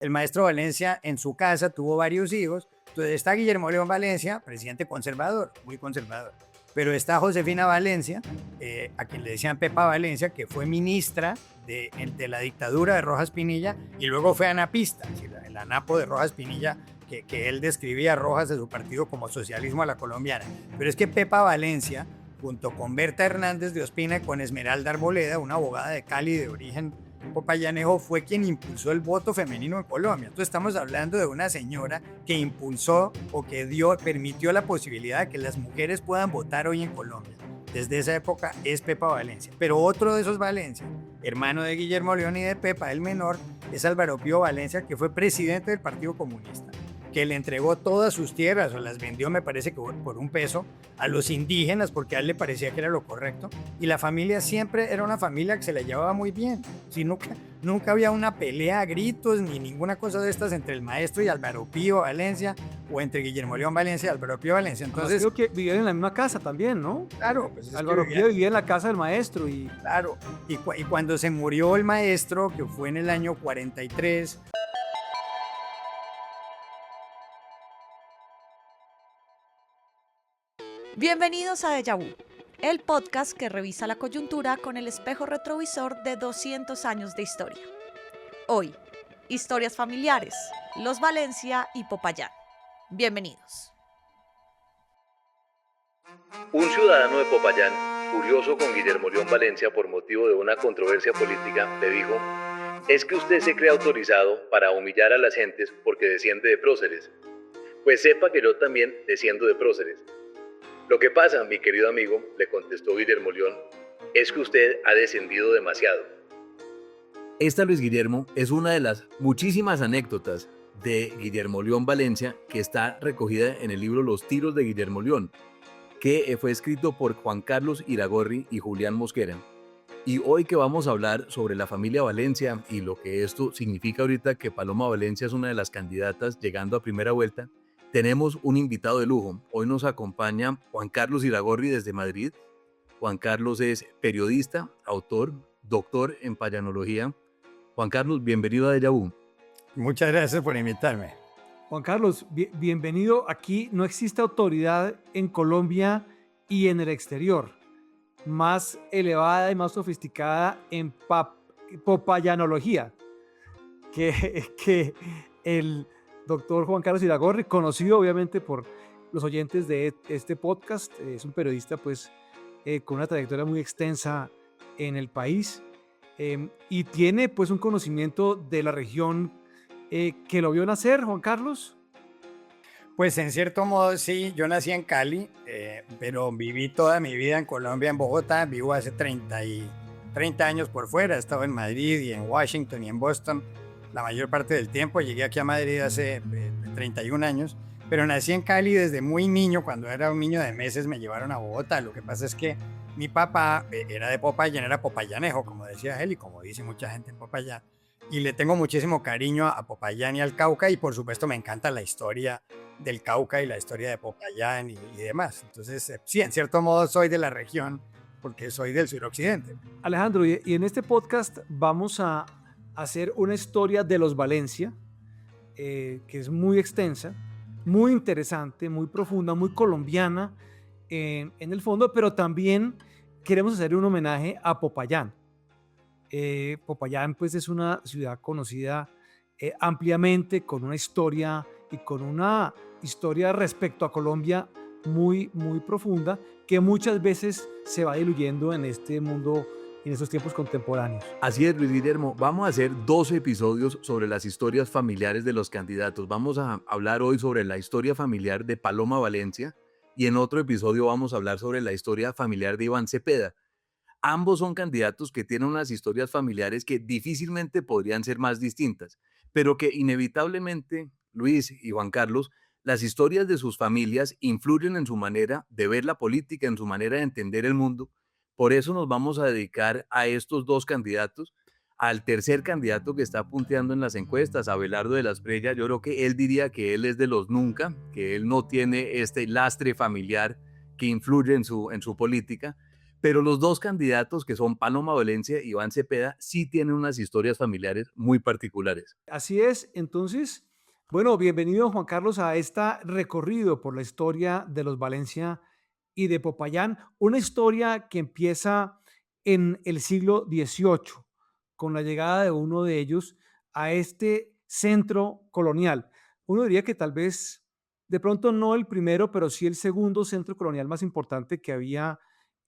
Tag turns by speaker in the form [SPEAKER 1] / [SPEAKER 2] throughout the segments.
[SPEAKER 1] El maestro Valencia en su casa tuvo varios hijos. Entonces está Guillermo León Valencia, presidente conservador, muy conservador. Pero está Josefina Valencia, a quien le decían Pepa Valencia, que fue ministra de la dictadura de Rojas Pinilla y luego fue anapista, el anapo de Rojas Pinilla, que él describía a Rojas de su partido como socialismo a la colombiana. Pero es que Pepa Valencia, junto con Berta Hernández de Ospina y con Esmeralda Arboleda, una abogada de Cali de origen popayanejo, fue quien impulsó el voto femenino en Colombia. Entonces estamos hablando de una señora que impulsó o que permitió la posibilidad de que las mujeres puedan votar hoy en Colombia. Desde esa época es Pepa Valencia. Pero otro de esos Valencia, hermano de Guillermo León y de Pepa, el menor, es Álvaro Pío Valencia, que fue presidente del Partido Comunista, que le entregó todas sus tierras o las vendió, me parece que por un peso, a los indígenas porque a él le parecía que era lo correcto. Y la familia siempre era una familia que se la llevaba muy bien. Sí, nunca había una pelea a gritos ni ninguna cosa de estas entre el maestro y Álvaro Pío Valencia o entre Guillermo León Valencia y Álvaro Pío Valencia. Entonces,
[SPEAKER 2] creo que vivían en la misma casa también, ¿no?
[SPEAKER 1] Claro, pues
[SPEAKER 2] Álvaro Pío vivía en la casa del maestro.
[SPEAKER 1] Claro, y cuando se murió el maestro, que fue en el año 43...
[SPEAKER 3] Bienvenidos a Déjà Vu, el podcast que revisa la coyuntura con el espejo retrovisor de 200 años de historia. Hoy, historias familiares, los Valencia y Popayán. Bienvenidos.
[SPEAKER 4] Un ciudadano de Popayán, furioso con Guillermo León Valencia por motivo de una controversia política, le dijo: «Es que usted se cree autorizado para humillar a las gentes porque desciende de próceres. Pues sepa que yo también desciendo de próceres». «Lo que pasa, mi querido amigo», le contestó Guillermo León, «es que usted ha descendido demasiado».
[SPEAKER 5] Esta, Luis Guillermo, es una de las muchísimas anécdotas de Guillermo León Valencia que está recogida en el libro Los tiros de Guillermo León, que fue escrito por Juan Carlos Iragorri y Julián Mosquera. Y hoy que vamos a hablar sobre la familia Valencia y lo que esto significa ahorita que Paloma Valencia es una de las candidatas llegando a primera vuelta, tenemos un invitado de lujo. Hoy nos acompaña Juan Carlos Iragorri desde Madrid. Juan Carlos es periodista, autor, doctor en payanología. Juan Carlos, bienvenido a Déjà Vu.
[SPEAKER 1] Muchas gracias por invitarme.
[SPEAKER 2] Juan Carlos, bienvenido. Aquí no existe autoridad en Colombia y en el exterior más elevada y más sofisticada en popayanología que el doctor Juan Carlos Iragorri, conocido obviamente por los oyentes de este podcast. Es un periodista pues con una trayectoria muy extensa en el país y tiene pues un conocimiento de la región que lo vio nacer. Juan Carlos.
[SPEAKER 1] Pues en cierto modo sí, yo nací en Cali, pero viví toda mi vida en Colombia, en Bogotá. Vivo hace 30 años por fuera. He estado en Madrid y en Washington y en Boston la mayor parte del tiempo. Llegué aquí a Madrid hace 31 años, pero nací en Cali desde muy niño. Cuando era un niño de meses me llevaron a Bogotá. Lo que pasa es que mi papá era de Popayán, era popayanejo, como decía él y como dice mucha gente en Popayán. Y le tengo muchísimo cariño a Popayán y al Cauca, y por supuesto me encanta la historia del Cauca y la historia de Popayán y demás. Entonces, sí, en cierto modo soy de la región porque soy del suroccidente.
[SPEAKER 2] Alejandro, y en este podcast vamos a hacer una historia de los Valencia, que es muy extensa, muy interesante, muy profunda, muy colombiana en el fondo, pero también queremos hacer un homenaje a Popayán. Popayán pues es una ciudad conocida ampliamente, con una historia y con una historia respecto a Colombia muy, muy profunda, que muchas veces se va diluyendo en este mundo, en estos tiempos contemporáneos.
[SPEAKER 5] Así es, Luis Guillermo. Vamos a hacer 12 episodios sobre las historias familiares de los candidatos. Vamos a hablar hoy sobre la historia familiar de Paloma Valencia y en otro episodio vamos a hablar sobre la historia familiar de Iván Cepeda. Ambos son candidatos que tienen unas historias familiares que difícilmente podrían ser más distintas, pero que inevitablemente, Luis y Juan Carlos, las historias de sus familias influyen en su manera de ver la política, en su manera de entender el mundo. Por eso nos vamos a dedicar a estos dos candidatos. Al tercer candidato que está punteando en las encuestas, Abelardo de la Espriella, yo creo que él diría que él es de los nunca, que él no tiene este lastre familiar que influye en su política. Pero los dos candidatos, que son Paloma Valencia y Iván Cepeda, sí tienen unas historias familiares muy particulares.
[SPEAKER 2] Así es, entonces, bueno, bienvenido Juan Carlos a este recorrido por la historia de los Valencia y de Popayán, una historia que empieza en el siglo XVIII, con la llegada de uno de ellos a este centro colonial. Uno diría que tal vez, de pronto no el primero, pero sí el segundo centro colonial más importante que había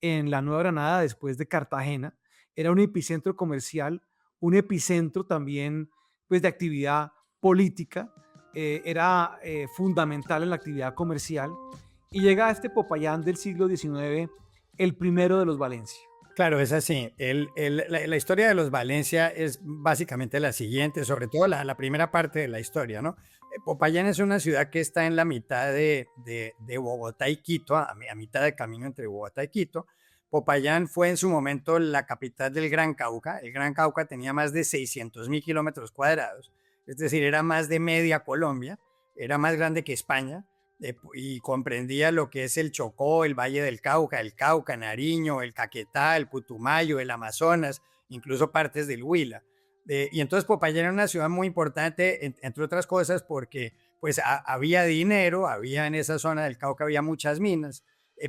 [SPEAKER 2] en la Nueva Granada después de Cartagena. Era un epicentro comercial, un epicentro también pues, de actividad política, era fundamental en la actividad comercial y llega a este Popayán del siglo XIX, el primero de los Valencia.
[SPEAKER 1] Claro, es así. La historia de los Valencia es básicamente la siguiente, sobre todo la primera parte de la historia, ¿no? Popayán es una ciudad que está en la mitad de Bogotá y Quito, a mitad de camino entre Bogotá y Quito. Popayán fue en su momento la capital del Gran Cauca. El Gran Cauca tenía más de 600.000 kilómetros cuadrados, es decir, era más de media Colombia, era más grande que España y comprendía lo que es el Chocó, el Valle del Cauca, Nariño, el Caquetá, el Putumayo, el Amazonas, incluso partes del Huila. Y entonces Popayán era una ciudad muy importante, entre otras cosas, porque pues había dinero, había en esa zona del Cauca, había muchas minas,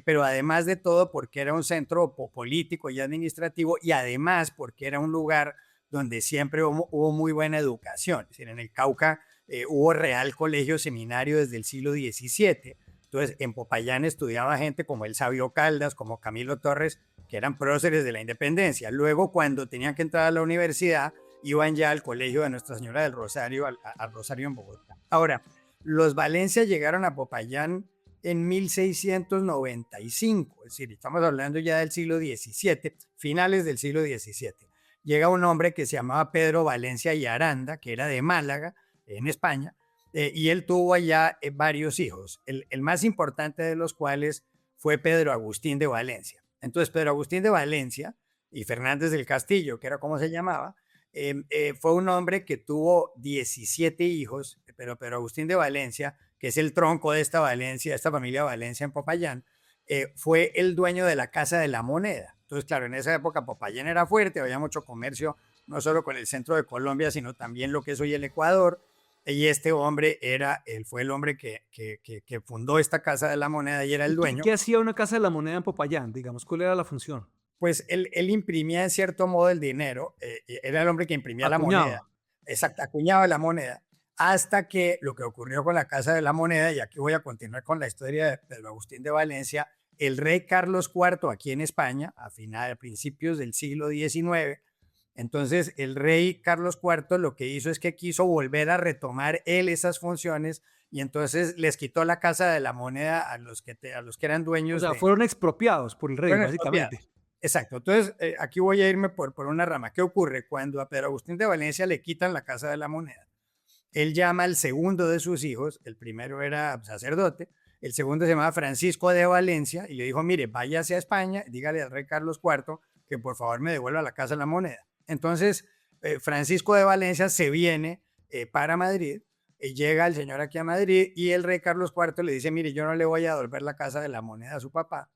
[SPEAKER 1] pero además de todo porque era un centro político y administrativo y además porque era un lugar donde siempre hubo muy buena educación. Es decir, en el Cauca hubo Real Colegio Seminario desde el siglo XVII. Entonces, en Popayán estudiaba gente como el Sabio Caldas, como Camilo Torres, que eran próceres de la independencia. Luego, cuando tenían que entrar a la universidad, iban ya al colegio de Nuestra Señora del Rosario, al Rosario en Bogotá. Ahora, los Valencia llegaron a Popayán en 1695, es decir, estamos hablando ya del siglo XVII, finales del siglo XVII. Llega un hombre que se llamaba Pedro Valencia y Aranda, que era de Málaga, en España, y él tuvo allá varios hijos, el más importante de los cuales fue Pedro Agustín de Valencia. Entonces, Pedro Agustín de Valencia y Fernández del Castillo, que era como se llamaba, fue un hombre que tuvo 17 hijos, pero Pedro Agustín de Valencia, que es el tronco de esta Valencia, esta familia Valencia en Popayán, fue el dueño de la Casa de la Moneda. Entonces, claro, en esa época Popayán era fuerte, había mucho comercio, no solo con el centro de Colombia, sino también lo que es hoy el Ecuador. Y este hombre él fue el hombre que fundó esta Casa de la Moneda y era el dueño.
[SPEAKER 2] ¿Qué hacía una Casa de la Moneda en Popayán? Digamos, ¿cuál era la función?
[SPEAKER 1] Pues él imprimía en cierto modo el dinero, era el hombre que imprimía la moneda, exacto, acuñaba la moneda, hasta que lo que ocurrió con la Casa de la Moneda, y aquí voy a continuar con la historia de Pedro Agustín de Valencia, el rey Carlos IV aquí en España, a principios del siglo XIX, entonces el rey Carlos IV lo que hizo es que quiso volver a retomar él esas funciones y entonces les quitó la Casa de la Moneda a los que eran dueños.
[SPEAKER 2] O sea, fueron expropiados por el rey, básicamente.
[SPEAKER 1] Exacto. Entonces, aquí voy a irme por una rama. ¿Qué ocurre? Cuando a Pedro Agustín de Valencia le quitan la Casa de la Moneda, él llama al segundo de sus hijos, el primero era sacerdote, el segundo se llamaba Francisco de Valencia, y le dijo, mire, váyase a España, dígale al rey Carlos IV que por favor me devuelva la Casa de la Moneda. Entonces, Francisco de Valencia se viene para Madrid, llega el señor aquí a Madrid, y el rey Carlos IV le dice, mire, yo no le voy a devolver la Casa de la Moneda a su papá,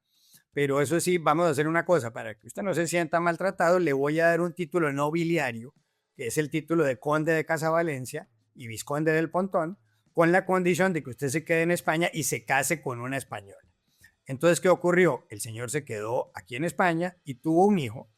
[SPEAKER 1] pero eso sí, vamos a hacer una cosa, para que usted no se sienta maltratado, le voy a dar un título nobiliario, que es el título de conde de Casa Valencia y vizconde del Pontón, con la condición de que usted se quede en España y se case con una española. Entonces, ¿qué ocurrió? El señor se quedó aquí en España y tuvo un hijo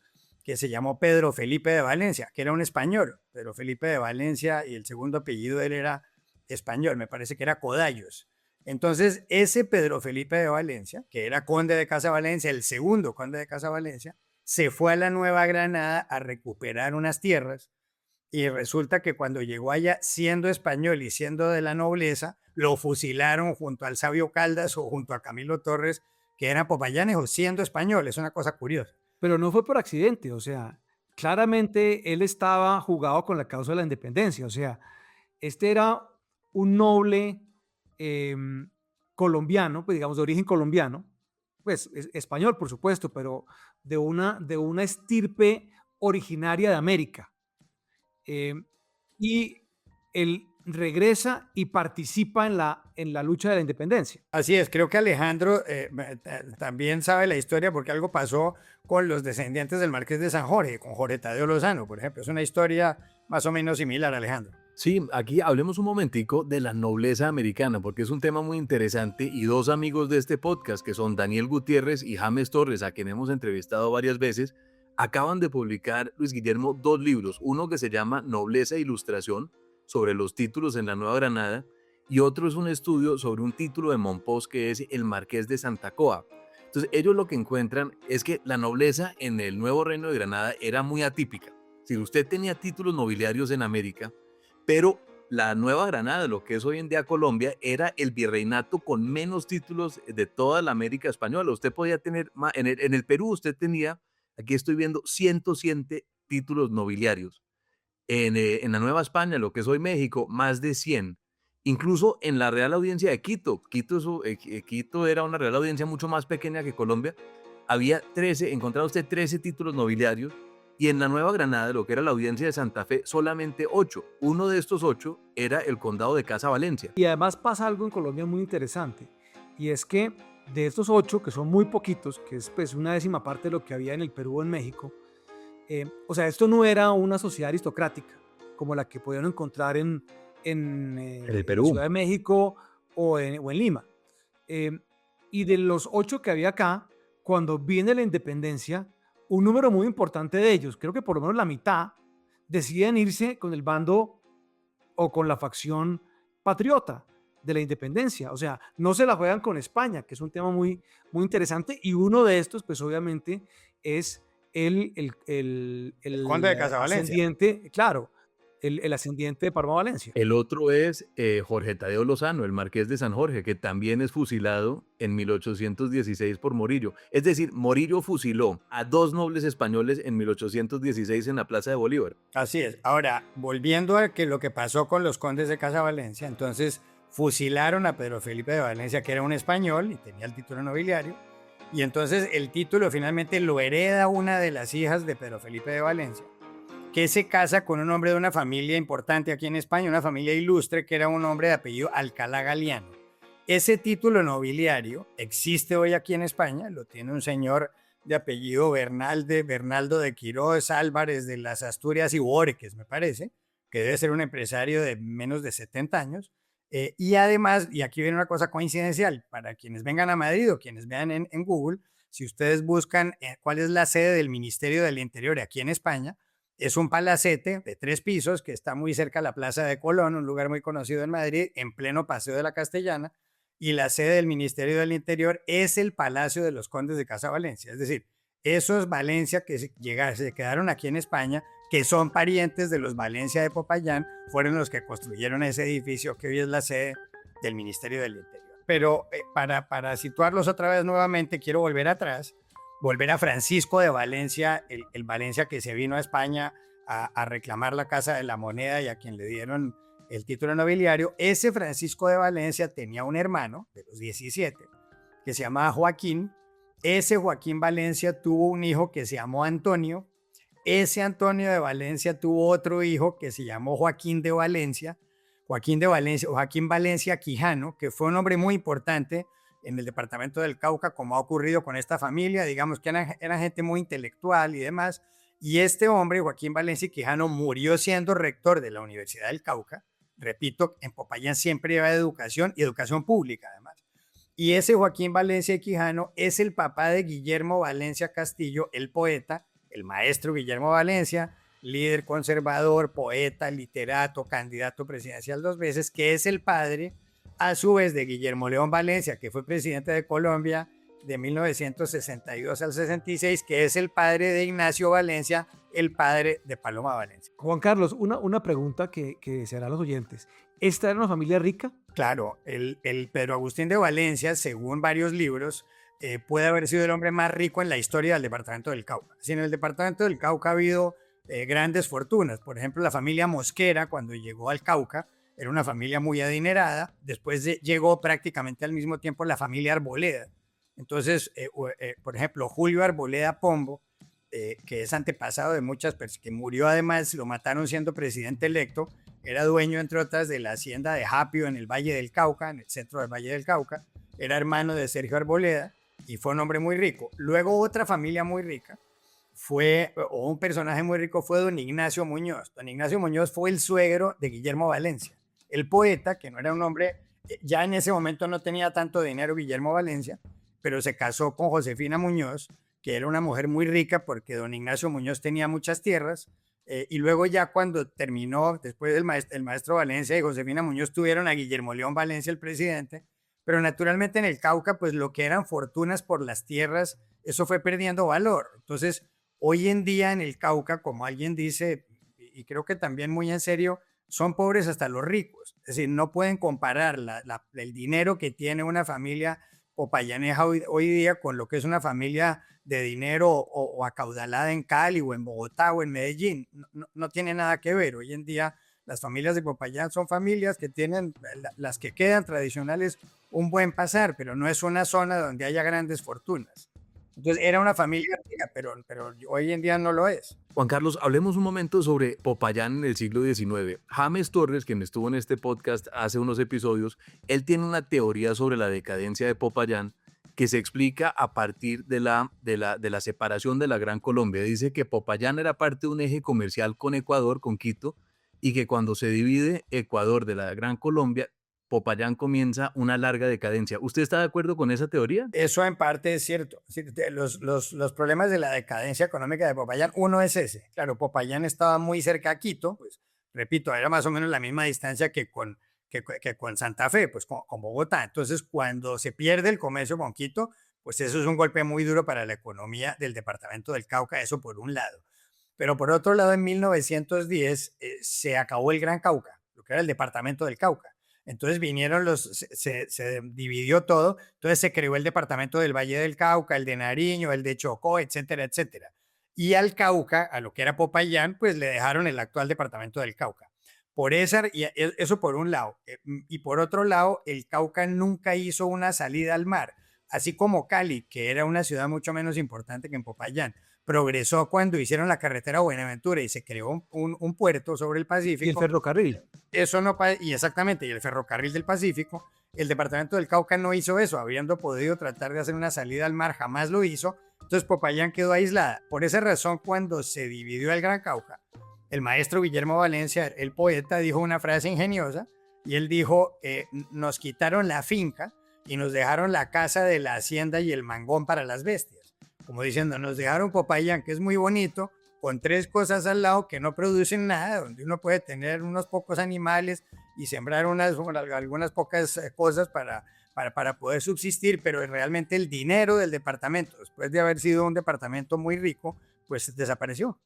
[SPEAKER 1] que se llamó Pedro Felipe de Valencia, que era un español. Pedro Felipe de Valencia y el segundo apellido de él era español, me parece que era Codallos. Entonces, ese Pedro Felipe de Valencia, que era conde de Casa Valencia, el segundo conde de Casa Valencia, se fue a la Nueva Granada a recuperar unas tierras y resulta que cuando llegó allá, siendo español y siendo de la nobleza, lo fusilaron junto al Sabio Caldas o junto a Camilo Torres, que eran popayánejos, siendo español. Es una cosa curiosa.
[SPEAKER 2] Pero no fue por accidente, o sea, claramente él estaba jugado con la causa de la independencia, o sea, este era un noble colombiano, pues digamos de origen colombiano, pues español por supuesto, pero de una estirpe originaria de América. Y él regresa y participa en la lucha de la independencia.
[SPEAKER 1] Así es, creo que Alejandro también sabe la historia porque algo pasó con los descendientes del Marqués de San Jorge, con Jorge Tadeo Lozano, por ejemplo. Es una historia más o menos similar, Alejandro.
[SPEAKER 5] Sí, aquí hablemos un momentico de la nobleza americana, porque es un tema muy interesante y dos amigos de este podcast, que son Daniel Gutiérrez y James Torres, a quien hemos entrevistado varias veces, acaban de publicar, Luis Guillermo, dos libros, uno que se llama Nobleza e Ilustración, sobre los títulos en la Nueva Granada, y otro es un estudio sobre un título de Monpós que es el Marqués de Santa Coa. Entonces ellos lo que encuentran es que la nobleza en el Nuevo Reino de Granada era muy atípica. Si usted tenía títulos nobiliarios en América, pero la Nueva Granada, lo que es hoy en día Colombia, era el virreinato con menos títulos de toda la América española. Usted podía tener, en el Perú usted tenía, aquí estoy viendo, 107 títulos nobiliarios. En la Nueva España, lo que es hoy México, más de 100. Incluso en la Real Audiencia de Quito, Quito era una Real Audiencia mucho más pequeña que Colombia, había 13, encontraba usted 13 títulos nobiliarios, y en la Nueva Granada, lo que era la Audiencia de Santa Fe, solamente 8. Uno de estos 8 era el Condado de Casa Valencia.
[SPEAKER 2] Y además pasa algo en Colombia muy interesante, y es que de estos 8, que son muy poquitos, que es pues una décima parte de lo que había en el Perú o en México, o sea, esto no era una sociedad aristocrática como la que podían encontrar en
[SPEAKER 5] el
[SPEAKER 2] la
[SPEAKER 5] Perú.
[SPEAKER 2] Ciudad de México o en Lima. Eh, y de los 8 que había acá, cuando viene la independencia, un número muy importante de ellos, creo que por lo menos la mitad, deciden irse con el bando o con la facción patriota de la independencia. O sea, no se la juegan con España, que es un tema muy, muy interesante. Y uno de estos, pues obviamente, es el
[SPEAKER 1] Conde de Casavalencia.
[SPEAKER 2] ascendiente, claro, el ascendiente de Parma Valencia.
[SPEAKER 5] El otro es Jorge Tadeo Lozano, el Marqués de San Jorge, que también es fusilado en 1816 por Morillo. Es decir, Morillo fusiló a dos nobles españoles en 1816 en la Plaza de Bolívar.
[SPEAKER 1] Así es. Ahora, volviendo a que lo que pasó con los condes de Casavalencia, entonces fusilaron a Pedro Felipe de Valencia, que era un español y tenía el título nobiliario, y entonces el título finalmente lo hereda una de las hijas de Pedro Felipe de Valencia, que se casa con un hombre de una familia importante aquí en España, una familia ilustre, que era un hombre de apellido Alcalá Galiano. Ese título nobiliario existe hoy aquí en España, lo tiene un señor de apellido Bernaldo de Quirós Álvarez de las Asturias y Bórquez, me parece, que debe ser un empresario de menos de 70 años. Y además, y aquí viene una cosa coincidencial, para quienes vengan a Madrid o quienes vean en Google, si ustedes buscan cuál es la sede del Ministerio del Interior aquí en España, es un palacete de 3 pisos que está muy cerca de la Plaza de Colón, un lugar muy conocido en Madrid, en pleno Paseo de la Castellana, y la sede del Ministerio del Interior es el Palacio de los Condes de Casavalencia. Es decir, esos Valencia que se quedaron aquí en España, que son parientes de los Valencia de Popayán, fueron los que construyeron ese edificio que hoy es la sede del Ministerio del Interior. Pero para situarlos otra vez nuevamente, quiero volver atrás, volver a Francisco de Valencia, el Valencia que se vino a España a reclamar la Casa de la Moneda y a quien le dieron el título nobiliario. Ese Francisco de Valencia tenía un hermano de los 17 que se llamaba Joaquín. Ese Joaquín Valencia tuvo un hijo que se llamó Antonio. Ese Antonio de Valencia tuvo otro hijo que se llamó Joaquín de Valencia. Joaquín Valencia Quijano, que fue un hombre muy importante en el departamento del Cauca, como ha ocurrido con esta familia, digamos que era gente muy intelectual y demás. Y este hombre, Joaquín Valencia Quijano, murió siendo rector de la Universidad del Cauca. Repito, en Popayán siempre lleva educación y educación pública además. Y ese Joaquín Valencia Quijano es el papá de Guillermo Valencia Castillo, el poeta, el maestro Guillermo Valencia, líder conservador, poeta, literato, candidato presidencial 2 veces, que es el padre, a su vez, de Guillermo León Valencia, que fue presidente de Colombia de 1962 al 66, que es el padre de Ignacio Valencia, el padre de Paloma Valencia.
[SPEAKER 2] Juan Carlos, una pregunta que se hará a los oyentes. ¿Esta era una familia rica?
[SPEAKER 1] Claro, el Pedro Agustín de Valencia, según varios libros, puede haber sido el hombre más rico en la historia del departamento del Cauca. Si en el departamento del Cauca ha habido grandes fortunas, por ejemplo, la familia Mosquera, cuando llegó al Cauca, era una familia muy adinerada. Después llegó prácticamente al mismo tiempo la familia Arboleda. Entonces, por ejemplo, Julio Arboleda Pombo, que es antepasado de muchas personas, que murió además, lo mataron siendo presidente electo, era dueño, entre otras, de la hacienda de Japio en el Valle del Cauca, en el centro del Valle del Cauca. Era hermano de Sergio Arboleda y fue un hombre muy rico. Luego otra familia muy rica un personaje muy rico fue don Ignacio Muñoz. Don Ignacio Muñoz fue el suegro de Guillermo Valencia, el poeta, que no era un hombre, ya en ese momento no tenía tanto dinero Guillermo Valencia, pero se casó con Josefina Muñoz, que era una mujer muy rica porque don Ignacio Muñoz tenía muchas tierras, y luego ya cuando terminó, después el maestro Valencia y Josefina Muñoz tuvieron a Guillermo León Valencia, el presidente, pero naturalmente en el Cauca, pues lo que eran fortunas por las tierras, eso fue perdiendo valor. Entonces, hoy en día en el Cauca, como alguien dice, y creo que también muy en serio, son pobres hasta los ricos. Es decir, no pueden comparar el dinero que tiene una familia popayaneja hoy día con lo que es una familia de dinero o acaudalada en Cali o en Bogotá o en Medellín. No tiene nada que ver. Hoy en día las familias de Popayán son familias que tienen, las que quedan tradicionales, un buen pasar, pero no es una zona donde haya grandes fortunas. Entonces era una familia rica, pero hoy en día no lo es.
[SPEAKER 5] Juan Carlos, hablemos un momento sobre Popayán en el siglo XIX. James Torres, quien estuvo en este podcast hace unos episodios, él tiene una teoría sobre la decadencia de Popayán que se explica a partir de la separación de la Gran Colombia. Dice que Popayán era parte de un eje comercial con Ecuador, con Quito, y que cuando se divide Ecuador de la Gran Colombia, Popayán comienza una larga decadencia. ¿Usted está de acuerdo con esa teoría?
[SPEAKER 1] Eso en parte es cierto. Los problemas de la decadencia económica de Popayán, uno es ese. Claro, Popayán estaba muy cerca a Quito, pues repito, era más o menos la misma distancia que con Santa Fe, pues con Bogotá. Entonces, cuando se pierde el comercio con Quito, pues eso es un golpe muy duro para la economía del departamento del Cauca, eso por un lado. Pero por otro lado, en 1910 se acabó el Gran Cauca, lo que era el departamento del Cauca. Entonces vinieron se dividió todo, entonces se creó el departamento del Valle del Cauca, el de Nariño, el de Chocó, etcétera, etcétera. Y al Cauca, a lo que era Popayán, pues le dejaron el actual departamento del Cauca. Eso por un lado. Y por otro lado, el Cauca nunca hizo una salida al mar, así como Cali, que era una ciudad mucho menos importante que en Popayán, progresó cuando hicieron la carretera Buenaventura y se creó un puerto sobre el Pacífico.
[SPEAKER 2] Y el ferrocarril.
[SPEAKER 1] Eso no, y exactamente, y el ferrocarril del Pacífico. El departamento del Cauca no hizo eso, habiendo podido tratar de hacer una salida al mar, jamás lo hizo. Entonces Popayán quedó aislada. Por esa razón, cuando se dividió el Gran Cauca, el maestro Guillermo Valencia, el poeta, dijo una frase ingeniosa, y él dijo, nos quitaron la finca y nos dejaron la casa de la hacienda y el mangón para las bestias. Como diciendo, nos dejaron Popayán, que es muy bonito, con 3 cosas al lado que no producen nada, donde uno puede tener unos pocos animales y sembrar algunas pocas cosas para poder subsistir, pero realmente el dinero del departamento, después de haber sido un departamento muy rico, pues desapareció.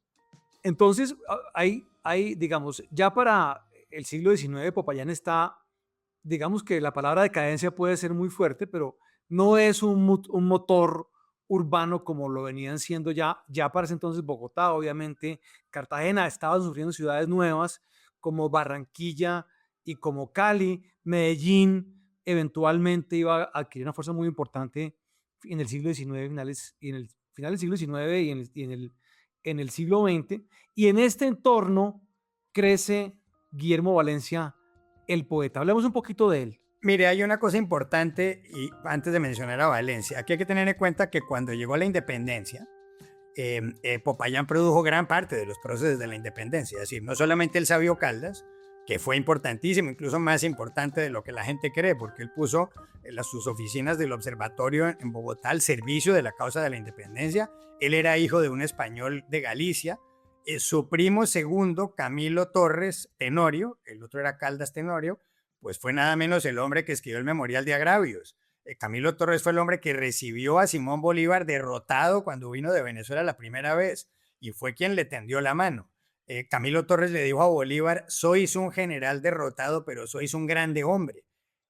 [SPEAKER 2] Entonces, digamos, ya para el siglo XIX, Popayán está, digamos que la palabra decadencia puede ser muy fuerte, pero no es un motor urbano como lo venían siendo ya para ese entonces Bogotá, obviamente, Cartagena, estaban sufriendo ciudades nuevas como Barranquilla y como Cali, Medellín eventualmente iba a adquirir una fuerza muy importante en el siglo XIX, en el final del siglo XIX en el siglo XX, y en este entorno crece Guillermo Valencia, el poeta. Hablemos un poquito de él.
[SPEAKER 1] Mire, hay una cosa importante y antes de mencionar a Valencia. Aquí hay que tener en cuenta que cuando llegó la independencia, Popayán produjo gran parte de los procesos de la independencia. Es decir, no solamente el Sabio Caldas, que fue importantísimo, incluso más importante de lo que la gente cree, porque él puso sus oficinas del observatorio en Bogotá al servicio de la causa de la independencia. Él era hijo de un español de Galicia. Su primo segundo, Camilo Torres Tenorio, el otro era Caldas Tenorio, pues fue nada menos el hombre que escribió el Memorial de Agravios. Camilo Torres fue el hombre que recibió a Simón Bolívar derrotado cuando vino de Venezuela la primera vez y fue quien le tendió la mano. Camilo Torres le dijo a Bolívar, sois un general derrotado, pero sois un grande hombre.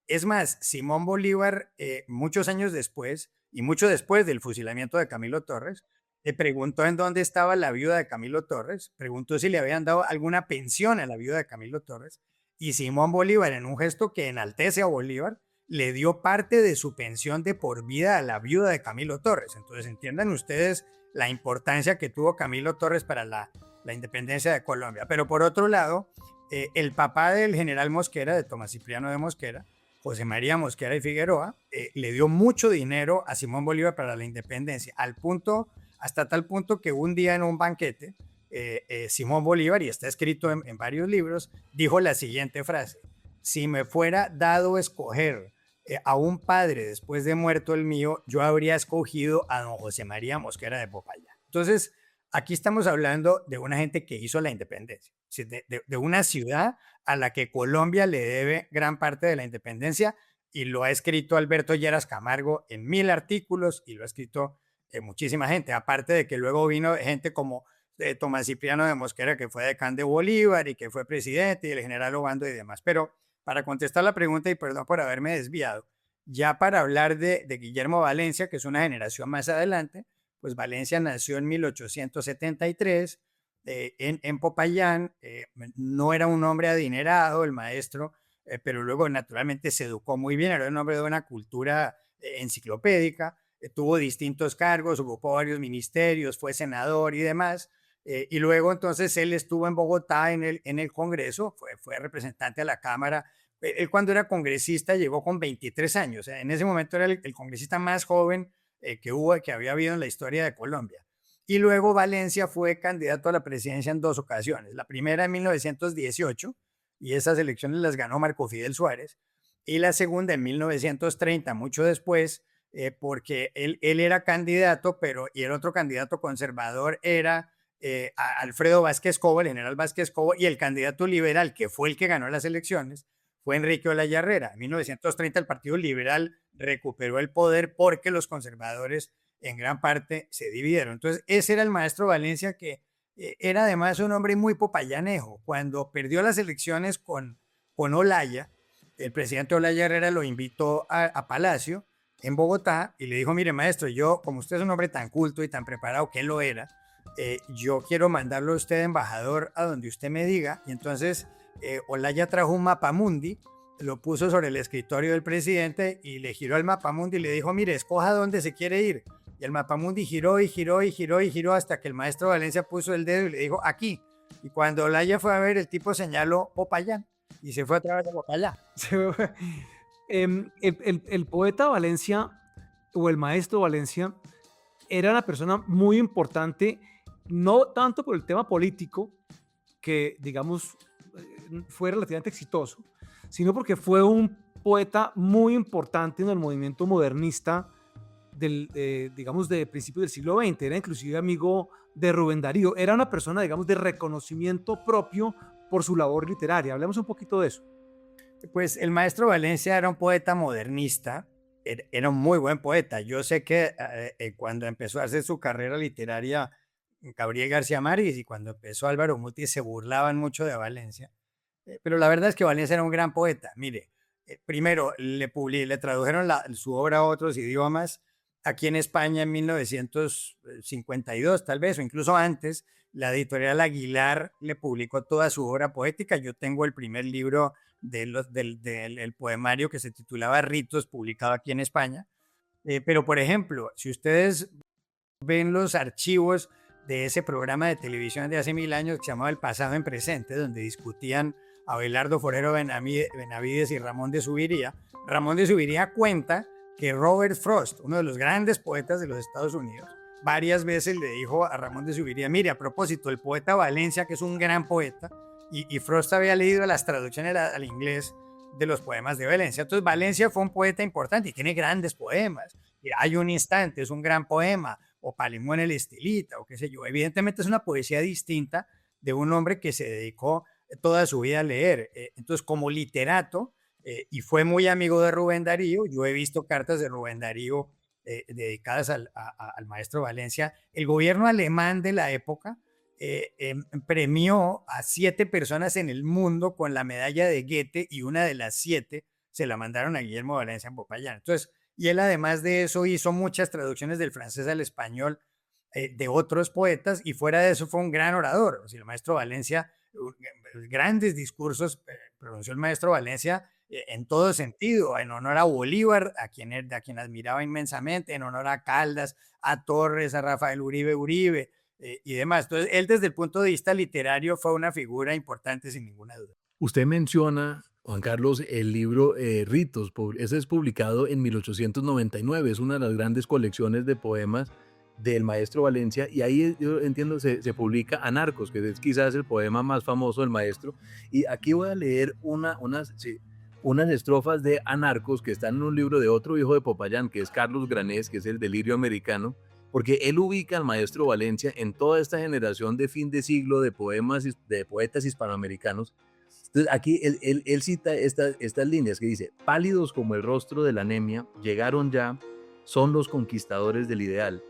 [SPEAKER 1] Es más, Simón Bolívar, muchos años después, y mucho después del fusilamiento de Camilo Torres, le preguntó en dónde estaba la viuda de Camilo Torres, preguntó si le habían dado alguna pensión a la viuda de Camilo Torres, y Simón Bolívar, en un gesto que enaltece a Bolívar, le dio parte de su pensión de por vida a la viuda de Camilo Torres. Entonces entiendan ustedes la importancia que tuvo Camilo Torres para la independencia de Colombia. Pero por otro lado, El papá del general Mosquera, de Tomás Cipriano de Mosquera, José María Mosquera y Figueroa, le dio mucho dinero a Simón Bolívar para la independencia, hasta tal punto que un día en un banquete, Simón Bolívar, y está escrito en varios libros, dijo la siguiente frase: si me fuera dado escoger a un padre después de muerto el mío, yo habría escogido a don José María Mosquera de Popayán. Entonces, aquí estamos hablando de una gente que hizo la independencia, de una ciudad a la que Colombia le debe gran parte de la independencia, y lo ha escrito Alberto Lleras Camargo en 1000 artículos, y lo ha escrito muchísima gente, aparte de que luego vino gente como Tomás Cipriano de Mosquera, que fue decán de Bolívar y que fue presidente, y el general Obando y demás. Pero para contestar la pregunta, y perdón por haberme desviado, ya para hablar de Guillermo Valencia, que es una generación más adelante, pues Valencia nació en 1873 en Popayán. No era un hombre adinerado, el maestro, pero luego naturalmente se educó muy bien, era un hombre de una cultura enciclopédica, tuvo distintos cargos, ocupó varios ministerios, fue senador y demás. Y luego entonces él estuvo en Bogotá en el Congreso, fue representante a la Cámara. Él cuando era congresista llegó con 23 años, en ese momento era el congresista más joven que había habido en la historia de Colombia. Y luego Valencia fue candidato a la presidencia en 2 ocasiones, la primera en 1918, y esas elecciones las ganó Marco Fidel Suárez, y la segunda en 1930, mucho después, porque él era candidato, y el otro candidato conservador era Alfredo Vázquez Cobo, el general Vázquez Cobo, y el candidato liberal, que fue el que ganó las elecciones, fue Enrique Olaya Herrera. En 1930 el Partido Liberal recuperó el poder porque los conservadores en gran parte se dividieron. Entonces ese era el maestro Valencia, que era además un hombre muy popayanejo. Cuando perdió las elecciones con Olaya, el presidente Olaya Herrera lo invitó a Palacio en Bogotá y le dijo: mire maestro, yo, como usted es un hombre tan culto y tan preparado, que él lo era, yo quiero mandarlo a usted embajador a donde usted me diga. Y entonces Olaya trajo un mapamundi, lo puso sobre el escritorio del presidente y le giró el mapamundi y le dijo: mire, escoja dónde se quiere ir. Y el mapamundi giró y giró y giró y giró hasta que el maestro Valencia puso el dedo y le dijo: aquí. Y cuando Olaya fue a ver, el tipo señaló Popayán y se fue a través de Popayán.
[SPEAKER 2] El poeta Valencia o el maestro Valencia era una persona muy importante, no tanto por el tema político, que digamos fue relativamente exitoso, sino porque fue un poeta muy importante en el movimiento modernista digamos, de principios del siglo XX. Era inclusive amigo de Rubén Darío. Era una persona, digamos, de reconocimiento propio por su labor literaria. Hablemos un poquito de eso.
[SPEAKER 1] Pues el maestro Valencia era un poeta modernista, era un muy buen poeta. Yo sé que cuando empezó a hacer su carrera literaria Gabriel García Márquez y cuando empezó Álvaro Mutis se burlaban mucho de Valencia. Pero la verdad es que Valencia era un gran poeta. Mire, primero le tradujeron su obra a otros idiomas. Aquí en España en 1952 tal vez, o incluso antes, la editorial Aguilar le publicó toda su obra poética. Yo tengo el primer libro del poemario que se titulaba Ritos, publicado aquí en España. Pero, por ejemplo, si ustedes ven los archivos de ese programa de televisión de hace 1000 años que se llamaba El pasado en presente, donde discutían Abelardo Forero Benavides y Ramón de Subiría cuenta que Robert Frost, uno de los grandes poetas de los Estados Unidos, varias veces le dijo a Ramón de Subiría: mire, a propósito, el poeta Valencia, que es un gran poeta, y Frost había leído las traducciones al inglés de los poemas de Valencia. Entonces Valencia fue un poeta importante y tiene grandes poemas. Hay un instante, es un gran poema, o Palimón el Estilita, o qué sé yo. Evidentemente es una poesía distinta de un hombre que se dedicó toda su vida a leer. Entonces, como literato, y fue muy amigo de Rubén Darío, yo he visto cartas de Rubén Darío dedicadas al maestro Valencia. El gobierno alemán de la época premió a 7 personas en el mundo con la medalla de Goethe, y una de las 7 se la mandaron a Guillermo Valencia en Popayán. Entonces, y él además de eso hizo muchas traducciones del francés al español de otros poetas, y fuera de eso fue un gran orador. O sea, el maestro Valencia, grandes discursos pronunció el maestro Valencia en todo sentido, en honor a Bolívar, a quien admiraba inmensamente, en honor a Caldas, a Torres, a Rafael Uribe, y demás. Entonces, él desde el punto de vista literario fue una figura importante sin ninguna duda.
[SPEAKER 5] Usted menciona, Juan Carlos, el libro Ritos. Ese es publicado en 1899. Es una de las grandes colecciones de poemas del maestro Valencia, y ahí yo entiendo se publica Anarcos, que es quizás el poema más famoso del maestro. Y aquí voy a leer unas estrofas de Anarcos que están en un libro de otro hijo de Popayán, que es Carlos Granés, que es el Delirio Americano, porque él ubica al maestro Valencia en toda esta generación de fin de siglo de poetas hispanoamericanos. Entonces aquí él cita estas líneas que dice: pálidos como el rostro de la anemia, llegaron ya, son los conquistadores del ideal.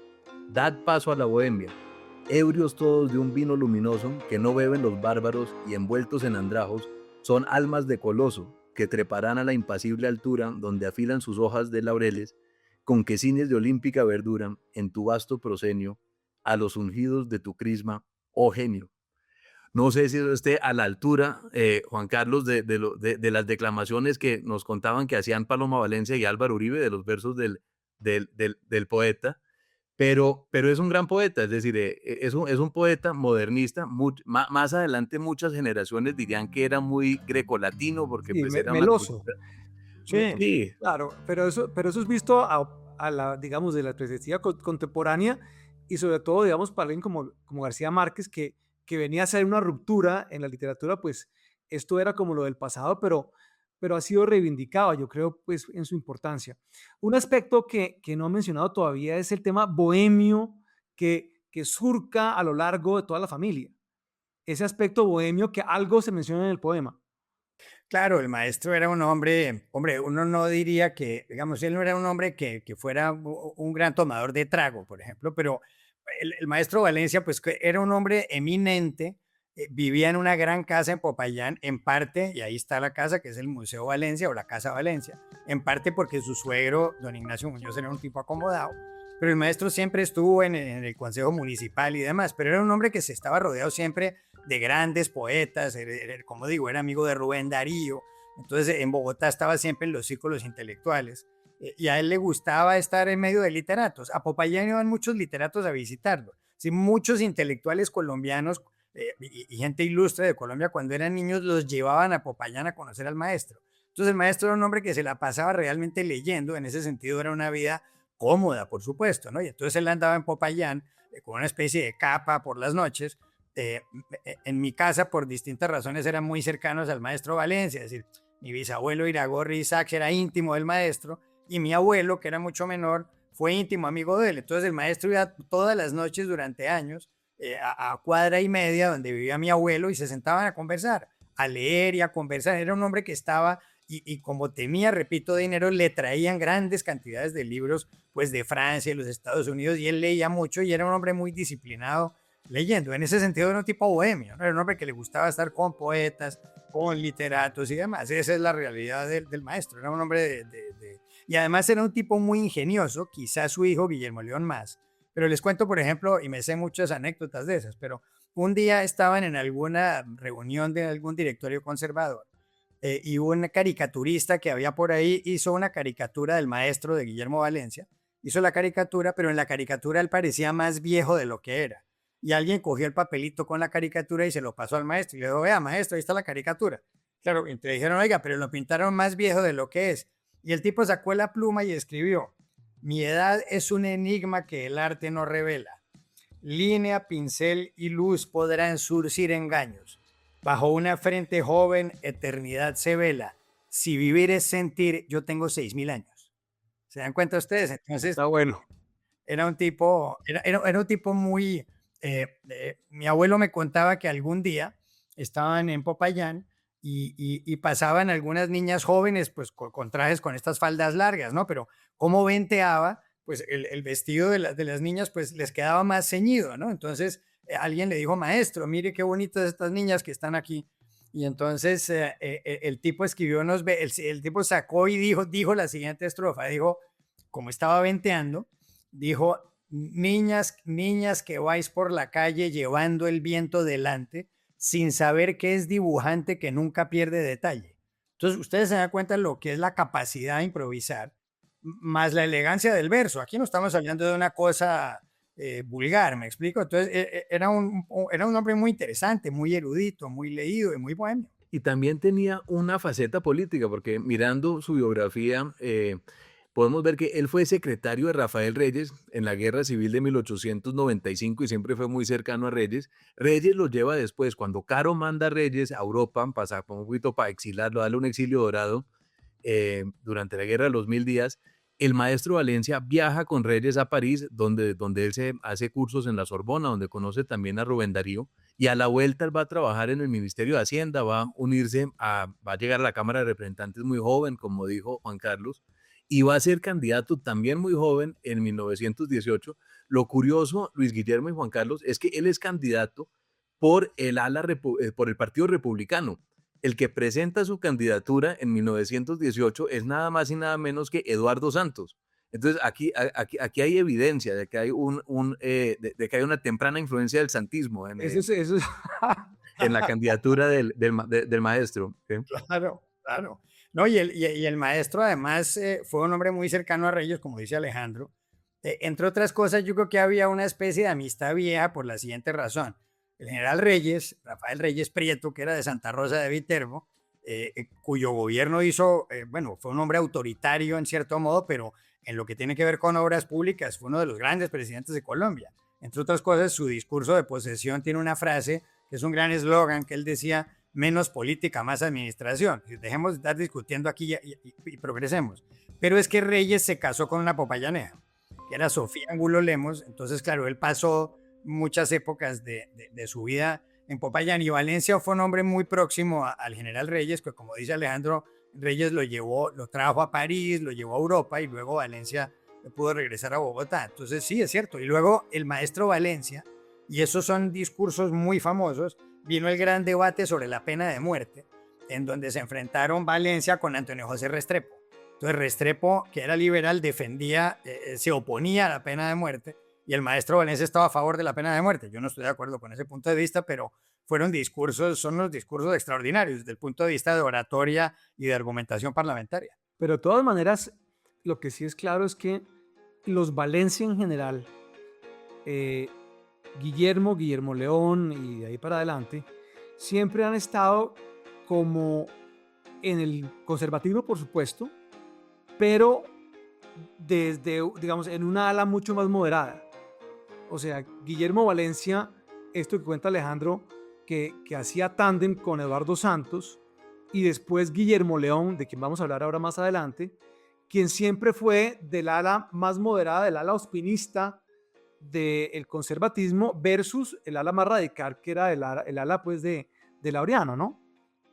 [SPEAKER 5] Dad paso a la bohemia, ebrios todos de un vino luminoso que no beben los bárbaros, y envueltos en andrajos, son almas de coloso que treparán a la impasible altura donde afilan sus hojas de laureles, con quesines de olímpica verdura en tu vasto proscenio, a los ungidos de tu crisma, oh genio. No sé si eso esté a la altura, Juan Carlos, de las declamaciones que nos contaban que hacían Paloma Valencia y Álvaro Uribe, de los versos del poeta. Pero es un gran poeta, es decir, es un poeta modernista. Más adelante muchas generaciones dirían que era muy grecolatino, porque
[SPEAKER 2] Sí,
[SPEAKER 5] pues era una
[SPEAKER 2] meloso.
[SPEAKER 5] cultura.
[SPEAKER 1] Sí,
[SPEAKER 5] Sí,
[SPEAKER 2] Claro, pero eso es visto a la, digamos, de la perspectiva contemporánea, y sobre todo, digamos, para alguien como García Márquez, que venía a hacer una ruptura en la literatura. Pues esto era como lo del pasado, pero ha sido reivindicado, yo creo, pues, en su importancia. Un aspecto que no he mencionado todavía es el tema bohemio que surca a lo largo de toda la familia. Ese aspecto bohemio que algo se menciona en el poema.
[SPEAKER 1] claro, el maestro era un hombre, uno no diría que, digamos, él no era un hombre que fuera un gran tomador de trago, por ejemplo, pero el maestro Valencia, pues que era un hombre eminente, vivía en una gran casa en Popayán, en parte, y ahí está la casa, que es el Museo Valencia o la Casa Valencia, en parte porque su suegro, don Ignacio Muñoz, era un tipo acomodado, pero el maestro siempre estuvo en el Consejo Municipal y demás, pero era un hombre que se estaba rodeado siempre de grandes poetas, como digo, era amigo de Rubén Darío, entonces en Bogotá estaba siempre en los círculos intelectuales, y a él le gustaba estar en medio de literatos. A Popayán iban muchos literatos a visitarlo, sí, muchos intelectuales colombianos y gente ilustre de Colombia cuando eran niños los llevaban a Popayán a conocer al maestro. Entonces el maestro era un hombre que se la pasaba realmente leyendo, en ese sentido era una vida cómoda, por supuesto, ¿no? Y entonces él andaba en Popayán con una especie de capa por las noches. eh, en mi casa, por distintas razones, eran muy cercanos al maestro Valencia, es decir, mi bisabuelo Iragorri Isaacs era íntimo del maestro, y mi abuelo, que era mucho menor, fue íntimo amigo de él. Entonces el maestro iba todas las noches durante años a cuadra y media donde vivía mi abuelo, y se sentaban a conversar, a leer y a conversar. Era un hombre que estaba, y como tenía, repito, dinero, le traían grandes cantidades de libros pues de Francia y los Estados Unidos, y él leía mucho y era un hombre muy disciplinado leyendo. En ese sentido era un tipo bohemio, ¿no? Era un hombre que le gustaba estar con poetas, con literatos y demás. Esa es la realidad del maestro. Era un hombre y además era un tipo muy ingenioso, quizás su hijo Guillermo León más. Pero les cuento, por ejemplo, y me sé muchas anécdotas de esas, pero un día estaban en alguna reunión de algún directorio conservador, y un caricaturista que había por ahí hizo una caricatura del maestro de Guillermo Valencia. Hizo la caricatura, pero en la caricatura él parecía más viejo de lo que era. Y alguien cogió el papelito con la caricatura y se lo pasó al maestro. Y le dijo: vea, maestro, ahí está la caricatura. Claro, y te dijeron: oiga, pero lo pintaron más viejo de lo que es. Y el tipo sacó la pluma y escribió: mi edad es un enigma que el arte no revela. Línea, pincel y luz podrán surcir engaños. Bajo una frente joven, eternidad se vela. Si vivir es sentir, yo tengo 6.000 años. ¿Se dan cuenta ustedes? Entonces,
[SPEAKER 2] Está bueno.
[SPEAKER 1] era un tipo muy... mi abuelo me contaba que algún día estaban en Popayán y pasaban algunas niñas jóvenes pues con trajes con estas faldas largas, ¿no? Pero como venteaba, pues el vestido de las niñas pues les quedaba más ceñido, ¿no? Entonces alguien le dijo: maestro, mire qué bonitas estas niñas que están aquí. Y entonces el tipo escribió el tipo sacó y dijo la siguiente estrofa, dijo, como estaba venteando, dijo: niñas, niñas que vais por la calle llevando el viento delante, sin saber que es dibujante que nunca pierde detalle. Entonces, ustedes se dan cuenta de lo que es la capacidad de improvisar, más la elegancia del verso. Aquí no estamos hablando de una cosa vulgar, ¿me explico? Entonces era un hombre muy interesante, muy erudito, muy leído y muy bohemio.
[SPEAKER 5] Y también tenía una faceta política, porque mirando su biografía, podemos ver que él fue secretario de Rafael Reyes en la Guerra Civil de 1895 y siempre fue muy cercano a Reyes. Reyes lo lleva después, cuando Caro manda a Reyes a Europa, pasa un poquito para exilarlo, darle un exilio dorado durante la Guerra de los Mil Días. El maestro Valencia viaja con Reyes a París, donde él se hace cursos en la Sorbona, donde conoce también a Rubén Darío, y a la vuelta él va a trabajar en el Ministerio de Hacienda, va a llegar a la Cámara de Representantes muy joven, como dijo Juan Carlos, y va a ser candidato también muy joven en 1918. Lo curioso, Luis Guillermo y Juan Carlos, es que él es candidato por el Partido Republicano. El que presenta su candidatura en 1918 es nada más y nada menos que Eduardo Santos. Entonces, aquí hay evidencia de que hay, de que hay una temprana influencia del santismo
[SPEAKER 2] Eso es
[SPEAKER 5] en la candidatura del maestro. ¿Sí?
[SPEAKER 1] Claro, claro. No, y el maestro además fue un hombre muy cercano a Reyes, como dice Alejandro. Entre otras cosas, yo creo que había una especie de amistad vieja por la siguiente razón. El general Reyes, Rafael Reyes Prieto, que era de Santa Rosa de Viterbo, cuyo gobierno bueno, fue un hombre autoritario en cierto modo, pero en lo que tiene que ver con obras públicas, fue uno de los grandes presidentes de Colombia. Entre otras cosas, su discurso de posesión tiene una frase que es un gran eslogan que él decía: menos política, más administración. Dejemos de estar discutiendo aquí y progresemos. Pero es que Reyes se casó con una popayanera, que era Sofía Angulo Lemos. Entonces, claro, él pasó muchas épocas de su vida en Popayán, y Valencia fue un hombre muy próximo al general Reyes, que, como dice Alejandro, Reyes lo trajo a París, lo llevó a Europa, y luego Valencia pudo regresar a Bogotá. Entonces sí, es cierto. Y luego el maestro Valencia, y esos son discursos muy famosos, vino el gran debate sobre la pena de muerte, en donde se enfrentaron Valencia con Antonio José Restrepo. Entonces Restrepo, que era liberal, se oponía a la pena de muerte, y el maestro Valencia estaba a favor de la pena de muerte. Yo no estoy de acuerdo con ese punto de vista, pero son los discursos extraordinarios desde el punto de vista de oratoria y de argumentación parlamentaria.
[SPEAKER 2] Pero de todas maneras, lo que sí es claro es que los Valencia en general, Guillermo León y de ahí para adelante, siempre han estado como en el conservatismo, por supuesto, pero digamos, en una ala mucho más moderada. O sea, Guillermo Valencia, esto que cuenta Alejandro, que hacía tándem con Eduardo Santos, y después Guillermo León, de quien vamos a hablar ahora más adelante, quien siempre fue del ala más moderada, del ala ospinista del conservatismo, versus el ala más radical, que era el ala pues de Laureano, ¿no?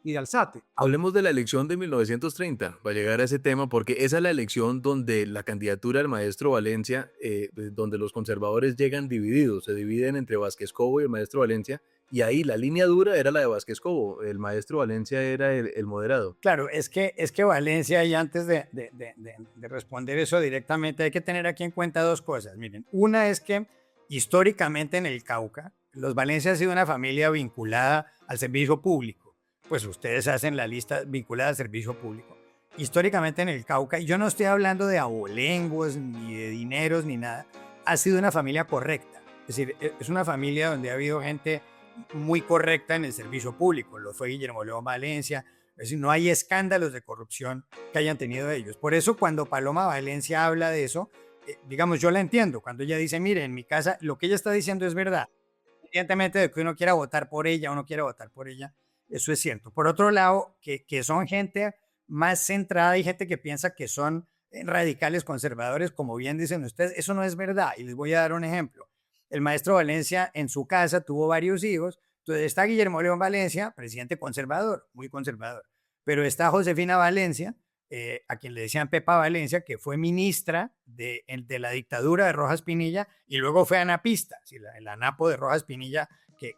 [SPEAKER 2] Y de Alzate.
[SPEAKER 5] Hablemos de la elección de 1930, para llegar a ese tema, porque esa es la elección donde la candidatura del maestro Valencia, donde los conservadores llegan divididos, se dividen entre Vázquez Cobo y el maestro Valencia, y ahí la línea dura era la de Vázquez Cobo, el maestro Valencia era el moderado.
[SPEAKER 1] Claro, es que Valencia, y antes de responder eso directamente, hay que tener aquí en cuenta dos cosas. Miren, una es que históricamente en el Cauca, los Valencia ha sido una familia vinculada al servicio público. Pues ustedes hacen la lista vinculada al servicio público. Históricamente en el Cauca, y yo no estoy hablando de abolengos, ni de dineros, ni nada, ha sido una familia correcta. Es decir, es una familia donde ha habido gente muy correcta en el servicio público. Lo fue Guillermo León Valencia. Es decir, no hay escándalos de corrupción que hayan tenido ellos. Por eso cuando Paloma Valencia habla de eso, digamos, yo la entiendo. Cuando ella dice: mire, en mi casa, lo que ella está diciendo es verdad. Independientemente de que uno quiera votar por ella o no quiera votar por ella, eso es cierto. Por otro lado, que son gente más centrada y gente que piensa que son radicales conservadores, como bien dicen ustedes, eso no es verdad. Y les voy a dar un ejemplo. El maestro Valencia en su casa tuvo varios hijos. Entonces está Guillermo León Valencia, presidente conservador, muy conservador. Pero está Josefina Valencia, a quien le decían Pepa Valencia, que fue ministra de la dictadura de Rojas Pinilla y luego fue anapista, el anapo de Rojas Pinilla,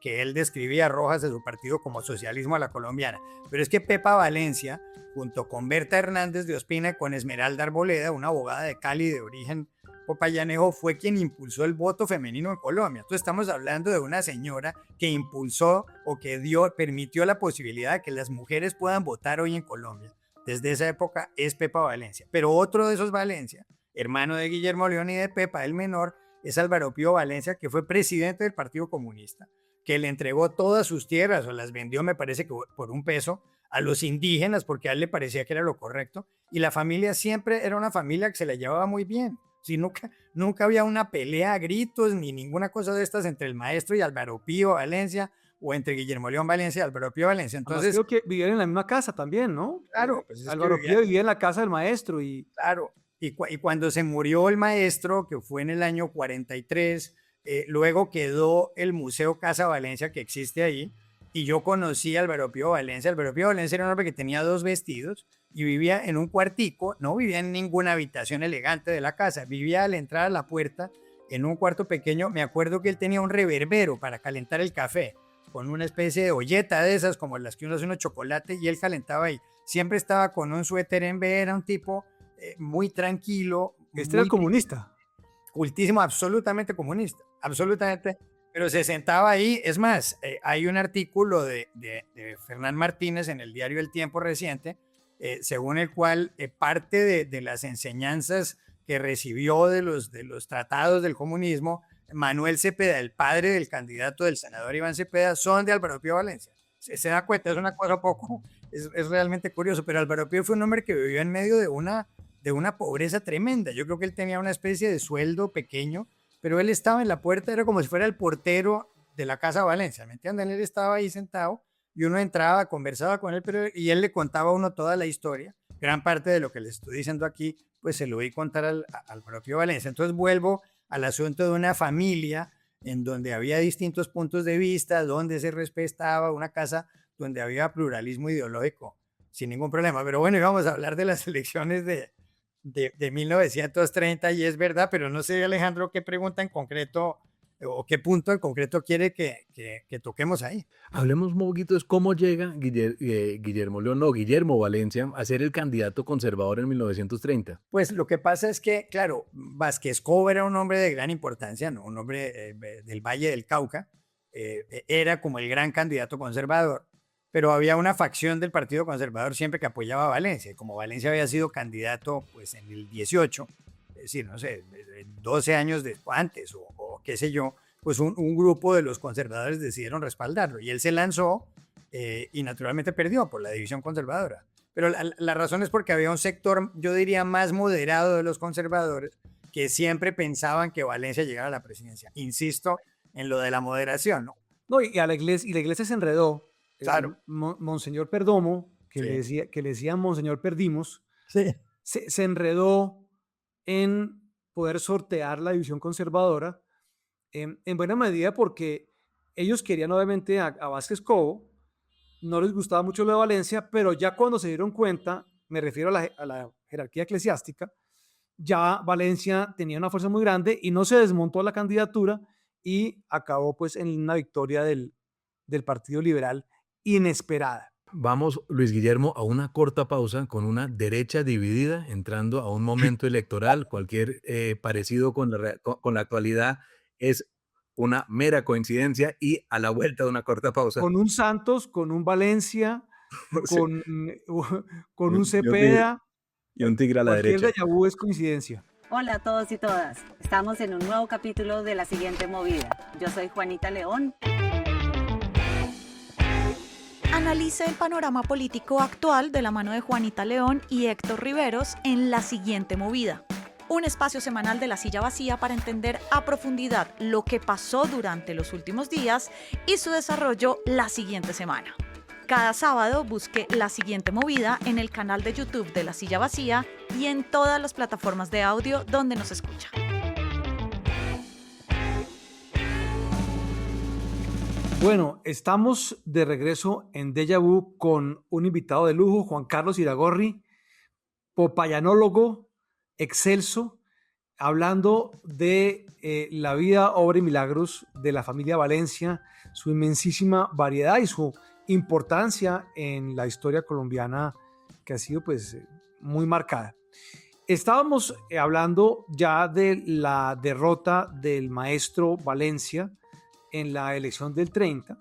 [SPEAKER 1] que él describía a Rojas de su partido como socialismo a la colombiana. Pero es que Pepa Valencia, junto con Berta Hernández de Ospina y con Esmeralda Arboleda, una abogada de Cali de origen popayanejo, fue quien impulsó el voto femenino en Colombia. Entonces estamos hablando de una señora que impulsó o que permitió la posibilidad de que las mujeres puedan votar hoy en Colombia. Desde esa época es Pepa Valencia. Pero otro de esos Valencia, hermano de Guillermo León y de Pepa, el menor, es Álvaro Pío Valencia, que fue presidente del Partido Comunista, que le entregó todas sus tierras o las vendió, me parece que por un peso, a los indígenas porque a él le parecía que era lo correcto, y la familia siempre era una familia que se la llevaba muy bien. Sí, nunca había una pelea a gritos ni ninguna cosa de estas entre el maestro y Álvaro Pío Valencia, o entre Guillermo León Valencia y Álvaro Pío Valencia.
[SPEAKER 2] Además,
[SPEAKER 1] Entonces,
[SPEAKER 2] creo que vivían en la misma casa también, ¿no?
[SPEAKER 1] claro, pues es que
[SPEAKER 2] Álvaro Pío vivía en la casa del maestro y
[SPEAKER 1] claro, y cuando se murió el maestro, que fue en el año 43, luego quedó el Museo Casa Valencia que existe ahí, y yo conocí a Álvaro Pío Valencia. Álvaro Pío Valencia era un hombre que tenía 2 vestidos y vivía en un cuartico, no vivía en ninguna habitación elegante de la casa, vivía al entrar a la puerta en un cuarto pequeño. Me acuerdo que él tenía un reverbero para calentar el café, con una especie de olleta de esas, como las que uno hace unos chocolate, y él calentaba ahí. Siempre estaba con un suéter en B, era un tipo muy tranquilo.
[SPEAKER 2] este era el comunista.
[SPEAKER 1] Cultísimo, absolutamente comunista, absolutamente, pero se sentaba ahí. Es más, hay un artículo de Fernán Martínez en el diario El Tiempo reciente, según el cual parte de las enseñanzas que recibió de los tratados del comunismo, Manuel Cepeda, el padre del candidato del senador Iván Cepeda, son de Álvaro Pío Valencia. Se da cuenta, es una cosa poco, es realmente curioso, pero Álvaro Pío fue un hombre que vivió en medio de una pobreza tremenda. Yo creo que él tenía una especie de sueldo pequeño, pero él estaba en la puerta, era como si fuera el portero de la Casa Valencia, ¿me entienden? Él estaba ahí sentado y uno entraba, conversaba con él, y él le contaba a uno toda la historia. Gran parte de lo que les estoy diciendo aquí, pues se lo oí contar al propio Valencia. Entonces vuelvo al asunto de una familia en donde había distintos puntos de vista, donde se respetaba, una casa donde había pluralismo ideológico, sin ningún problema. Pero bueno, íbamos a hablar de las elecciones de 1930, y es verdad, pero no sé, Alejandro, qué pregunta en concreto o qué punto en concreto quiere que toquemos ahí.
[SPEAKER 5] Hablemos un poquito de cómo llega Guillermo Valencia a ser el candidato conservador en 1930.
[SPEAKER 1] Pues lo que pasa es que, claro, Vázquez Cobo era un hombre de gran importancia, ¿no? Un hombre del Valle del Cauca, era como el gran candidato conservador, pero había una facción del Partido Conservador siempre que apoyaba a Valencia, y como Valencia había sido candidato pues en el 18, es decir, no sé, 12 años antes o qué sé yo, pues un grupo de los conservadores decidieron respaldarlo, y él se lanzó y naturalmente perdió por la división conservadora. Pero la razón es porque había un sector, yo diría, más moderado de los conservadores que siempre pensaban que Valencia llegara a la presidencia. Insisto en lo de la moderación, ¿no?
[SPEAKER 2] No, y la iglesia se enredó.
[SPEAKER 1] Claro.
[SPEAKER 2] Monseñor Perdomo,
[SPEAKER 1] Sí.
[SPEAKER 2] que le decían Monseñor Perdimos,
[SPEAKER 1] Sí.
[SPEAKER 2] se enredó en poder sortear la división conservadora, en buena medida porque ellos querían obviamente a Vázquez Cobo, no les gustaba mucho lo de Valencia, pero ya cuando se dieron cuenta, me refiero a la jerarquía eclesiástica, ya Valencia tenía una fuerza muy grande y no se desmontó la candidatura y acabó pues en una victoria del Partido Liberal inesperada.
[SPEAKER 5] Vamos, Luis Guillermo, a una corta pausa con una derecha dividida, entrando a un momento electoral. Cualquier parecido con la actualidad es una mera coincidencia, y a la vuelta de una corta pausa.
[SPEAKER 2] Con un Santos, con un Valencia,
[SPEAKER 5] Sí.
[SPEAKER 2] con un Cepeda.
[SPEAKER 5] Y un tigre a la
[SPEAKER 2] Cualquier
[SPEAKER 5] derecha.
[SPEAKER 2] déjà vu es coincidencia.
[SPEAKER 6] Hola a todos y todas. Estamos en un nuevo capítulo de La Siguiente Movida. Yo soy Juanita León.
[SPEAKER 3] Analice el panorama político actual de la mano de Juanita León y Héctor Riveros en La Siguiente Movida, un espacio semanal de La Silla Vacía para entender a profundidad lo que pasó durante los últimos días y su desarrollo la siguiente semana. Cada sábado busque La Siguiente Movida en el canal de YouTube de La Silla Vacía y en todas las plataformas de audio donde nos escucha.
[SPEAKER 2] Bueno, estamos de regreso en Déjà Vu con un invitado de lujo, Juan Carlos Iragorri, popayanólogo excelso, hablando de la vida, obra y milagros de la familia Valencia, su inmensísima variedad y su importancia en la historia colombiana, que ha sido pues muy marcada. Estábamos hablando ya de la derrota del maestro Valencia en la elección del 30,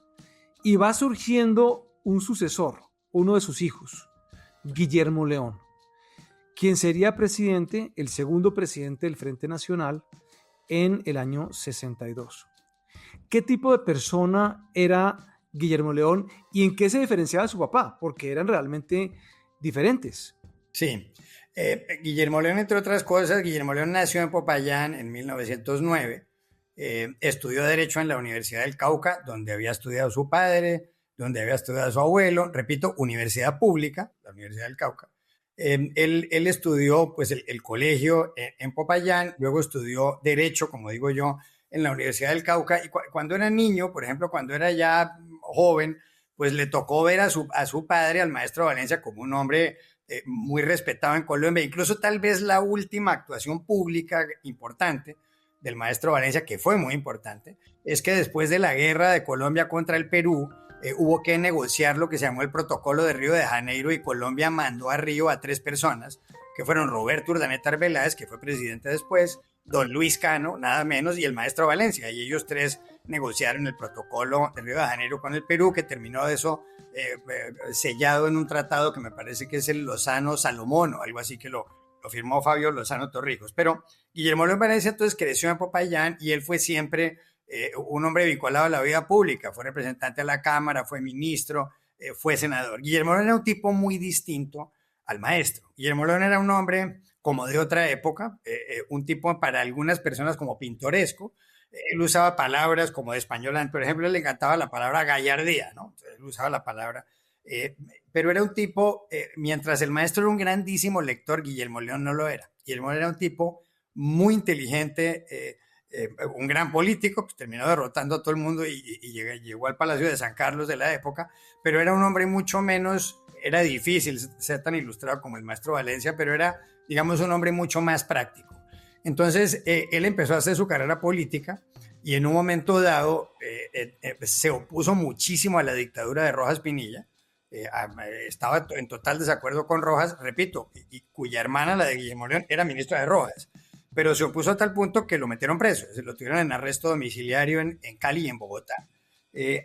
[SPEAKER 2] y va surgiendo un sucesor, uno de sus hijos, Guillermo León, quien sería presidente, el segundo presidente del Frente Nacional, en el año 62. ¿Qué tipo de persona era Guillermo León y en qué se diferenciaba de su papá? Porque eran realmente diferentes.
[SPEAKER 1] Sí, Guillermo León, entre otras cosas, Guillermo León nació en Popayán en 1909, estudió Derecho en la Universidad del Cauca, donde había estudiado su padre, donde había estudiado su abuelo, repito, universidad pública, la Universidad del Cauca. Él estudió pues, el colegio en Popayán, luego estudió Derecho, como digo yo, en la Universidad del Cauca, y cuando era niño, por ejemplo, cuando era ya joven, pues le tocó ver a su padre, al maestro Valencia, como un hombre muy respetado en Colombia, incluso tal vez la última actuación pública importante del maestro Valencia, que fue muy importante, es que después de la guerra de Colombia contra el Perú, hubo que negociar lo que se llamó el protocolo de Río de Janeiro, y Colombia mandó a Río a 3 personas, que fueron Roberto Urdaneta Arbeláez, que fue presidente después, don Luis Cano, nada menos, y el maestro Valencia, y ellos 3 negociaron el protocolo de Río de Janeiro con el Perú, que terminó de eso sellado en un tratado que me parece que es el Lozano-Salomón, o algo así, que lo firmó Fabio Lozano Torrijos. Pero Guillermo León Valencia entonces creció en Popayán, y él fue siempre un hombre vinculado a la vida pública, fue representante a la Cámara, fue ministro, fue senador. Guillermo León era un tipo muy distinto al maestro. Guillermo León era un hombre como de otra época, un tipo para algunas personas como pintoresco. Él usaba palabras como de español, por ejemplo, le encantaba la palabra gallardía, ¿no? Él usaba la palabra, pero era un tipo, mientras el maestro era un grandísimo lector, Guillermo León no lo era. Guillermo León era un tipo muy inteligente, un gran político, pues terminó derrotando a todo el mundo y llegó al Palacio de San Carlos de la época, pero era un hombre mucho menos, era difícil ser tan ilustrado como el maestro Valencia, pero era, digamos, un hombre mucho más práctico. Entonces, él empezó a hacer su carrera política y en un momento dado se opuso muchísimo a la dictadura de Rojas Pinilla. Estaba en total desacuerdo con Rojas, repito, y cuya hermana, la de Guillermo León, era ministra de Rojas, pero se opuso a tal punto que lo metieron preso, se lo tuvieron en arresto domiciliario en Cali y en Bogotá,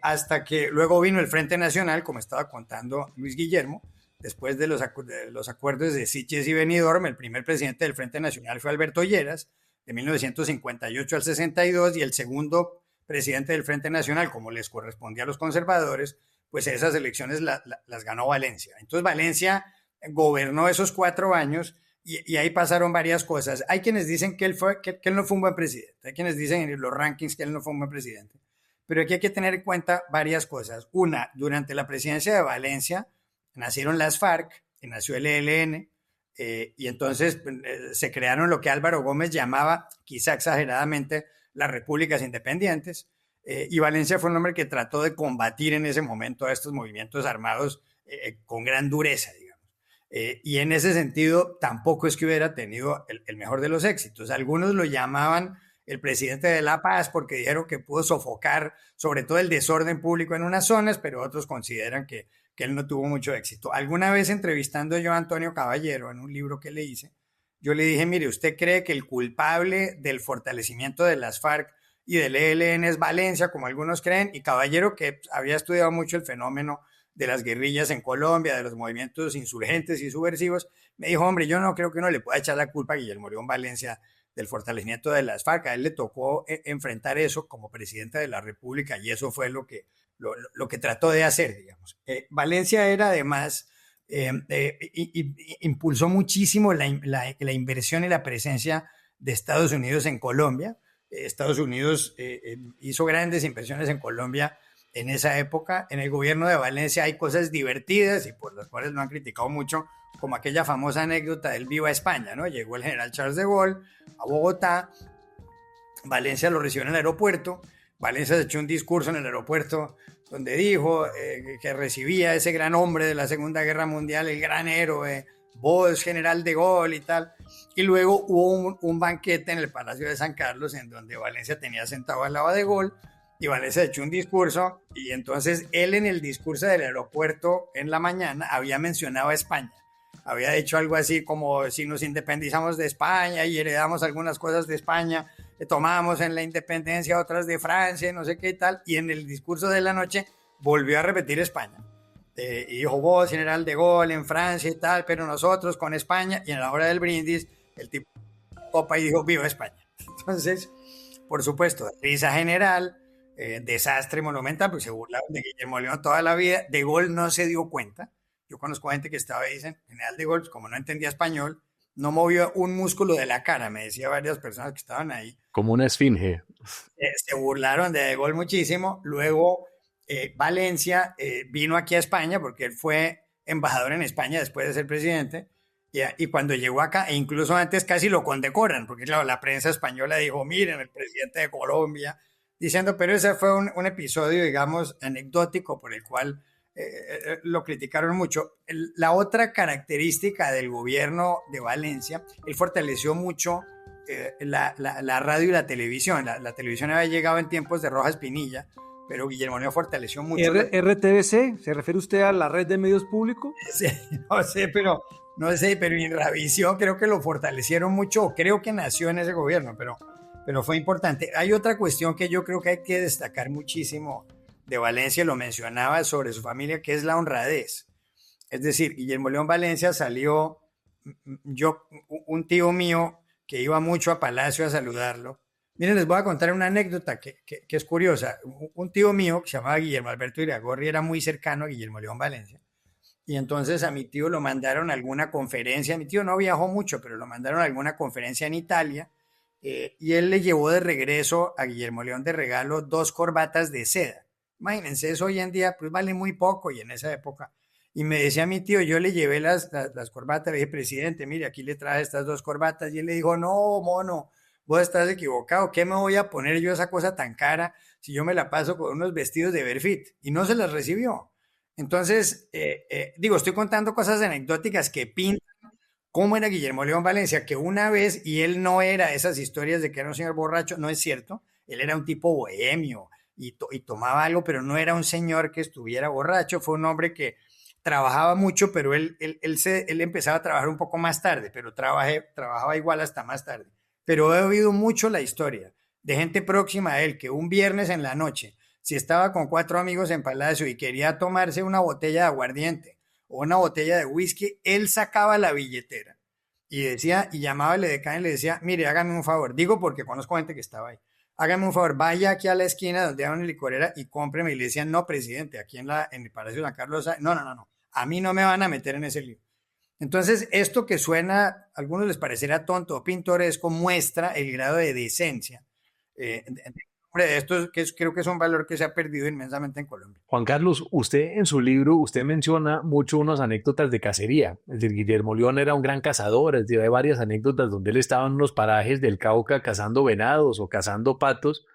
[SPEAKER 1] hasta que luego vino el Frente Nacional, como estaba contando Luis Guillermo. Después de los acuerdos de Sitges y Benidorm, el primer presidente del Frente Nacional fue Alberto Lleras, de 1958 al 62, y el segundo presidente del Frente Nacional, como les correspondía a los conservadores, pues esas elecciones las ganó Valencia. Entonces Valencia gobernó esos 4 años y ahí pasaron varias cosas. Hay quienes dicen que él no fue un buen presidente, hay quienes dicen en los rankings que él no fue un buen presidente, pero aquí hay que tener en cuenta varias cosas. Una, durante la presidencia de Valencia, nacieron las FARC, y nació el ELN, y entonces se crearon lo que Álvaro Gómez llamaba, quizá exageradamente, las repúblicas independientes, y Valencia fue un hombre que trató de combatir en ese momento a estos movimientos armados con gran dureza, digamos. Y en ese sentido tampoco es que hubiera tenido el mejor de los éxitos. Algunos lo llamaban el presidente de la paz porque dijeron que pudo sofocar sobre todo el desorden público en unas zonas, pero otros consideran que él no tuvo mucho éxito. Alguna vez entrevistando yo a Antonio Caballero en un libro que le hice, yo le dije, mire, ¿usted cree que el culpable del fortalecimiento de las FARC y del ELN es Valencia, como algunos creen? Y Caballero, que había estudiado mucho el fenómeno de las guerrillas en Colombia, de los movimientos insurgentes y subversivos, me dijo, hombre, yo no creo que uno le pueda echar la culpa a Guillermo León Valencia del fortalecimiento de las FARC. A él le tocó enfrentar eso como presidente de la República y eso fue lo que trató de hacer, digamos. Valencia era además, impulsó muchísimo la inversión y la presencia de Estados Unidos en Colombia. Estados Unidos hizo grandes inversiones en Colombia en esa época. En el gobierno de Valencia hay cosas divertidas y por las cuales lo han criticado mucho, como aquella famosa anécdota del Viva España, ¿no? Llegó el general Charles de Gaulle a Bogotá, Valencia lo recibió en el aeropuerto, Valencia se echó un discurso en el aeropuerto donde dijo que recibía a ese gran hombre de la Segunda Guerra Mundial, el gran héroe, vos, general de Gaulle y tal, y luego hubo un banquete en el Palacio de San Carlos en donde Valencia tenía sentado al lado de Gaulle, y Valencia echó un discurso, y entonces él en el discurso del aeropuerto en la mañana había mencionado a España. Había dicho algo así como si nos independizamos de España y heredamos algunas cosas de España, tomamos en la independencia otras de Francia, no sé qué y tal, y en el discurso de la noche volvió a repetir España. Y dijo, vos, general de Gaulle, en Francia y tal, pero nosotros con España, y en la hora del brindis, el tipo copa y dijo, viva España. Entonces, por supuesto, risa general, desastre monumental, porque se burlaron de Guillermo León toda la vida. De Gaulle no se dio cuenta. Yo conozco gente que estaba ahí, dicen, general de Gaulle, pues, como no entendía español, no movió un músculo de la cara, me decía varias personas que estaban ahí.
[SPEAKER 5] Como una esfinge.
[SPEAKER 1] Se burlaron de Gaulle muchísimo. Luego Valencia vino aquí a España porque él fue embajador en España después de ser presidente. Y cuando llegó acá, e incluso antes casi lo condecoran, porque claro, la prensa española dijo, miren, el presidente de Colombia, diciendo, pero ese fue un episodio, digamos, anecdótico por el cual lo criticaron mucho. La otra característica del gobierno de Valencia, él fortaleció mucho la radio y la televisión. La televisión había llegado en tiempos de Rojas Pinilla, pero Guillermo León fortaleció mucho.
[SPEAKER 2] ¿RTBC? ¿Se refiere usted a la red de medios públicos?
[SPEAKER 1] Sí, no sé, pero en Ravisión creo que lo fortalecieron mucho, creo que nació en ese gobierno, pero fue importante. Hay otra cuestión que yo creo que hay que destacar muchísimo de Valencia, lo mencionaba sobre su familia, que es la honradez. Es decir, Guillermo León Valencia salió, un tío mío que iba mucho a Palacio a saludarlo. Miren, les voy a contar una anécdota que es curiosa. Un tío mío que se llamaba Guillermo Alberto Iragorri era muy cercano a Guillermo León Valencia. Y entonces a mi tío lo mandaron a alguna conferencia. Mi tío no viajó mucho, pero lo mandaron a alguna conferencia en Italia. Y él le llevó de regreso a Guillermo León de regalo 2 corbatas de seda. Imagínense, eso hoy en día pues vale muy poco y en esa época. Y me decía mi tío, yo le llevé las corbatas, le dije, presidente, mire, aquí le traje estas 2 corbatas. Y él le dijo, no, mono, vos estás equivocado. ¿Qué me voy a poner yo esa cosa tan cara si yo me la paso con unos vestidos de Berfit? Y no se las recibió. Entonces, estoy contando cosas anecdóticas que pintan cómo era Guillermo León Valencia, que una vez, y él no era esas historias de que era un señor borracho, no es cierto, él era un tipo bohemio y tomaba algo, pero no era un señor que estuviera borracho, fue un hombre que trabajaba mucho, pero él empezaba a trabajar un poco más tarde, pero trabajaba igual hasta más tarde. Pero he oído mucho la historia de gente próxima a él, que un viernes en la noche, si estaba con 4 amigos en Palacio y quería tomarse una botella de aguardiente o una botella de whisky, él sacaba la billetera y decía, y llamaba al edecán y le decía, mire, hágame un favor, digo porque conozco gente que estaba ahí, hágame un favor, vaya aquí a la esquina donde hay una licorera y cómpreme. Y le decían, no, presidente, aquí en el Palacio de San Carlos, no, a mí no me van a meter en ese lío. Entonces, esto que suena, a algunos les parecerá tonto o pintoresco, muestra el grado de decencia de esto, que creo que es un valor que se ha perdido inmensamente en Colombia.
[SPEAKER 5] Juan Carlos, usted en su libro, usted menciona mucho unas anécdotas de cacería. Es decir, Guillermo León era un gran cazador, es decir, hay varias anécdotas donde él estaba en unos parajes del Cauca cazando venados o cazando patos.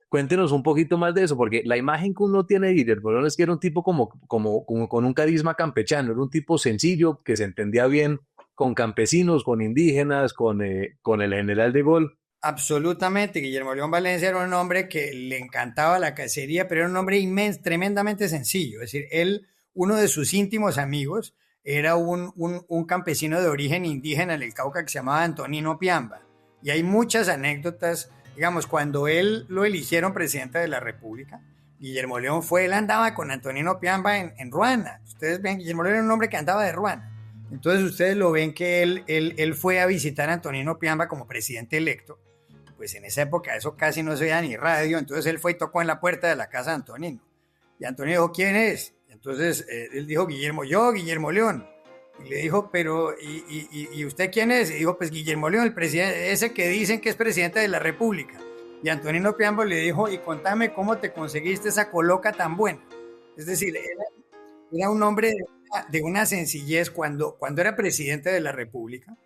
[SPEAKER 5] Cuéntenos un poquito más de eso, porque la imagen que uno tiene de Guillermo León es que era un tipo como con un carisma campechano, era un tipo sencillo, que se entendía bien con campesinos, con indígenas, con el general de Gaulle.
[SPEAKER 1] Absolutamente, Guillermo León Valencia era un hombre que le encantaba la cacería, pero era un hombre tremendamente sencillo. Es decir, uno de sus íntimos amigos, era un campesino de origen indígena en el Cauca que se llamaba Antonino Piamba. Y hay muchas anécdotas, digamos, cuando él lo eligieron presidente de la República, Guillermo León él andaba con Antonino Piamba en Ruana. Ustedes ven, Guillermo León era un hombre que andaba de Ruana. Entonces ustedes lo ven que él fue a visitar a Antonino Piamba como presidente electo. Pues en esa época eso casi no se veía ni radio, entonces él fue y tocó en la puerta de la casa de Antonino. Y Antonino dijo, ¿quién es? Entonces él dijo, Guillermo León. Y le dijo, pero, ¿y usted quién es? Y dijo, pues Guillermo León, el presidente, ese que dicen que es presidente de la República. Y Antonino Piambo le dijo, y contame cómo te conseguiste esa coloca tan buena. Es decir, era un hombre de una sencillez cuando era presidente de la República.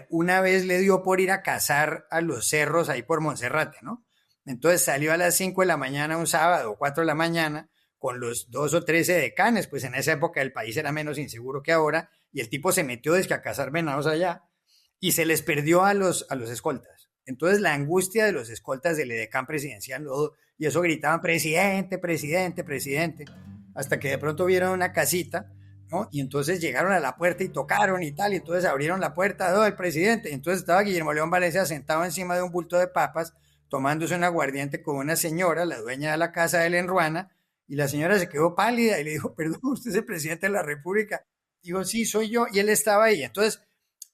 [SPEAKER 1] Una vez le dio por ir a cazar a los cerros ahí por Monserrate, ¿no? Entonces salió a las 5 de la mañana un sábado, 4 de la mañana, con los 2 o 13 decanes, pues en esa época el país era menos inseguro que ahora, y el tipo se metió a cazar venados allá, y se les perdió a los escoltas. Entonces la angustia de los escoltas del edecán presidencial, y eso gritaban, presidente, presidente, presidente, hasta que de pronto vieron una casita, ¿no? Y entonces llegaron a la puerta y tocaron y tal, y entonces abrieron la puerta, el presidente. Entonces estaba Guillermo León Valencia sentado encima de un bulto de papas, tomándose un aguardiente con una señora, la dueña de la casa de él en Ruana, y la señora se quedó pálida y le dijo, perdón, ¿usted es el presidente de la República? Dijo, sí, soy yo, y él estaba ahí. Entonces,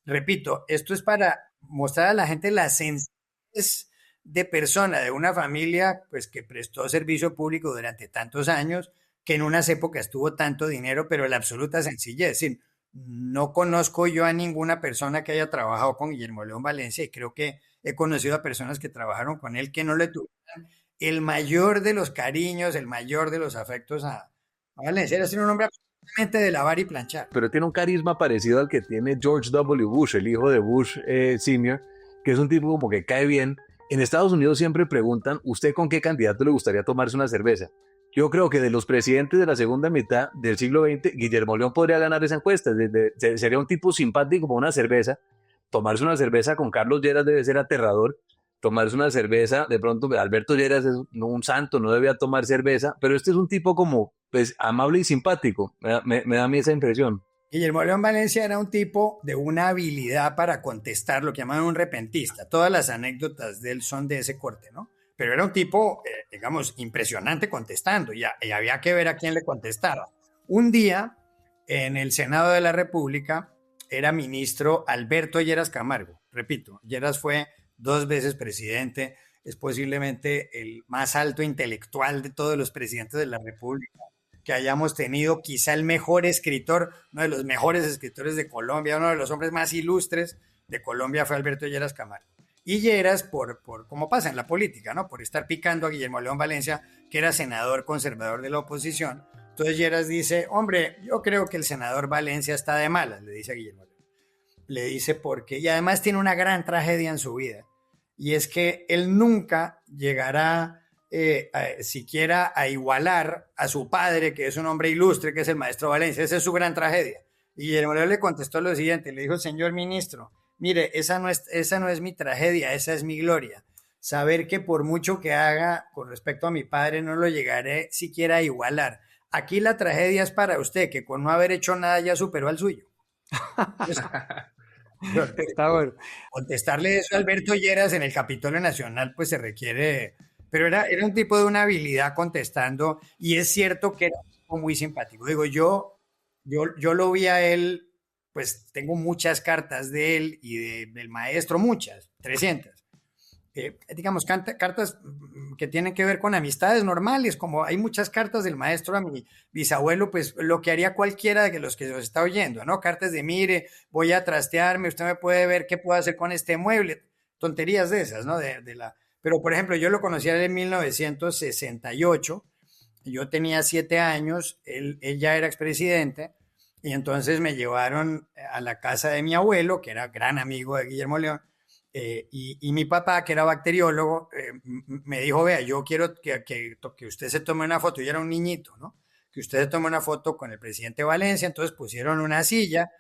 [SPEAKER 1] repito, esto es para mostrar a la gente la sencillez de persona de una familia pues, que prestó servicio público durante tantos años, que en unas épocas tuvo tanto dinero, pero la absoluta sencillez. Es decir, no conozco yo a ninguna persona que haya trabajado con Guillermo León Valencia y creo que he conocido a personas que trabajaron con él que no le tuvieron el mayor de los cariños, el mayor de los afectos a Valencia. Era un hombre absolutamente de lavar y planchar.
[SPEAKER 5] Pero tiene un carisma parecido al que tiene George W. Bush, el hijo de Bush Sr., que es un tipo como que cae bien. En Estados Unidos siempre preguntan, ¿usted con qué candidato le gustaría tomarse una cerveza? Yo creo que de los presidentes de la segunda mitad del siglo XX, Guillermo León podría ganar esa encuesta. Sería un tipo simpático con una cerveza. Tomarse una cerveza con Carlos Lleras debe ser aterrador. Tomarse una cerveza, de pronto Alberto Lleras es un santo, no debía tomar cerveza, pero este es un tipo como pues, amable y simpático. Me da a mí esa impresión.
[SPEAKER 1] Guillermo León Valencia era un tipo de una habilidad para contestar, lo que llaman un repentista. Todas las anécdotas de él son de ese corte, ¿no? Pero era un tipo, digamos, impresionante contestando y había que ver a quién le contestaba. Un día, en el Senado de la República, era ministro Alberto Lleras Camargo. Repito, Lleras fue 2 veces presidente, es posiblemente el más alto intelectual de todos los presidentes de la República que hayamos tenido, quizá el mejor escritor, uno de los mejores escritores de Colombia, uno de los hombres más ilustres de Colombia fue Alberto Lleras Camargo. Y Lleras, como pasa en la política, ¿no? Por estar picando a Guillermo León Valencia, que era senador conservador de la oposición. Entonces Lleras dice, hombre, yo creo que el senador Valencia está de malas, le dice a Guillermo León. Le dice porque, y además tiene una gran tragedia en su vida, y es que él nunca llegará siquiera a igualar a su padre, que es un hombre ilustre, que es el maestro Valencia. Esa es su gran tragedia. Y Guillermo León le contestó lo siguiente, le dijo, señor ministro, mire, esa no es mi tragedia, esa es mi gloria. Saber que por mucho que haga con respecto a mi padre, no lo llegaré siquiera a igualar. Aquí la tragedia es para usted, que con no haber hecho nada ya superó al suyo. Entonces,
[SPEAKER 2] Está bueno.
[SPEAKER 1] contestarle eso a Alberto Lleras en el Capitolio Nacional, pues se requiere, pero era un tipo de una habilidad contestando, y es cierto que era un tipo muy simpático. Digo, yo lo vi a él, pues tengo muchas cartas de él y del maestro, muchas, 300. Digamos, cartas que tienen que ver con amistades normales, como hay muchas cartas del maestro a mi bisabuelo, pues lo que haría cualquiera de los que nos está oyendo, ¿no? Cartas de, mire, voy a trastearme, usted me puede ver qué puedo hacer con este mueble, tonterías de esas, ¿no? Pero, por ejemplo, yo lo conocí en 1968, yo tenía 7 años, él ya era expresidente, y entonces me llevaron a la casa de mi abuelo, que era gran amigo de Guillermo León, y mi papá, que era bacteriólogo, me dijo, vea, yo quiero que usted se tome una foto, yo era un niñito, ¿no? Que usted se tome una foto con el presidente Valencia, entonces pusieron una silla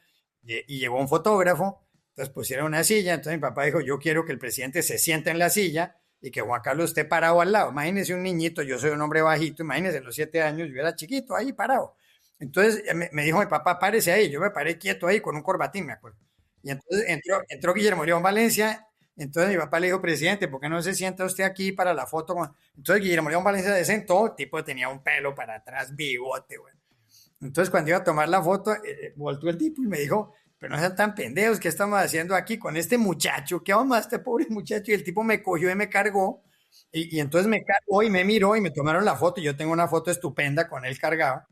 [SPEAKER 1] y llegó un fotógrafo, entonces pusieron una silla, entonces mi papá dijo, yo quiero que el presidente se siente en la silla y que Juan Carlos esté parado al lado. Imagínese un niñito, yo soy un hombre bajito, imagínese los 7 años, yo era chiquito ahí parado. Entonces me dijo mi papá, párese ahí, yo me paré quieto ahí con un corbatín, me acuerdo. Y entonces entró Guillermo León Valencia, entonces mi papá le dijo, presidente, ¿por qué no se sienta usted aquí para la foto? Entonces Guillermo León Valencia se sentó, el tipo tenía un pelo para atrás, bigote, güey. Entonces cuando iba a tomar la foto, voltó el tipo y me dijo, pero no sean tan pendejos, ¿qué estamos haciendo aquí con este muchacho? ¿Qué vamos a este pobre muchacho? Y el tipo me cogió y me cargó, y entonces me cargó y me miró y me tomaron la foto, y yo tengo una foto estupenda con él cargado,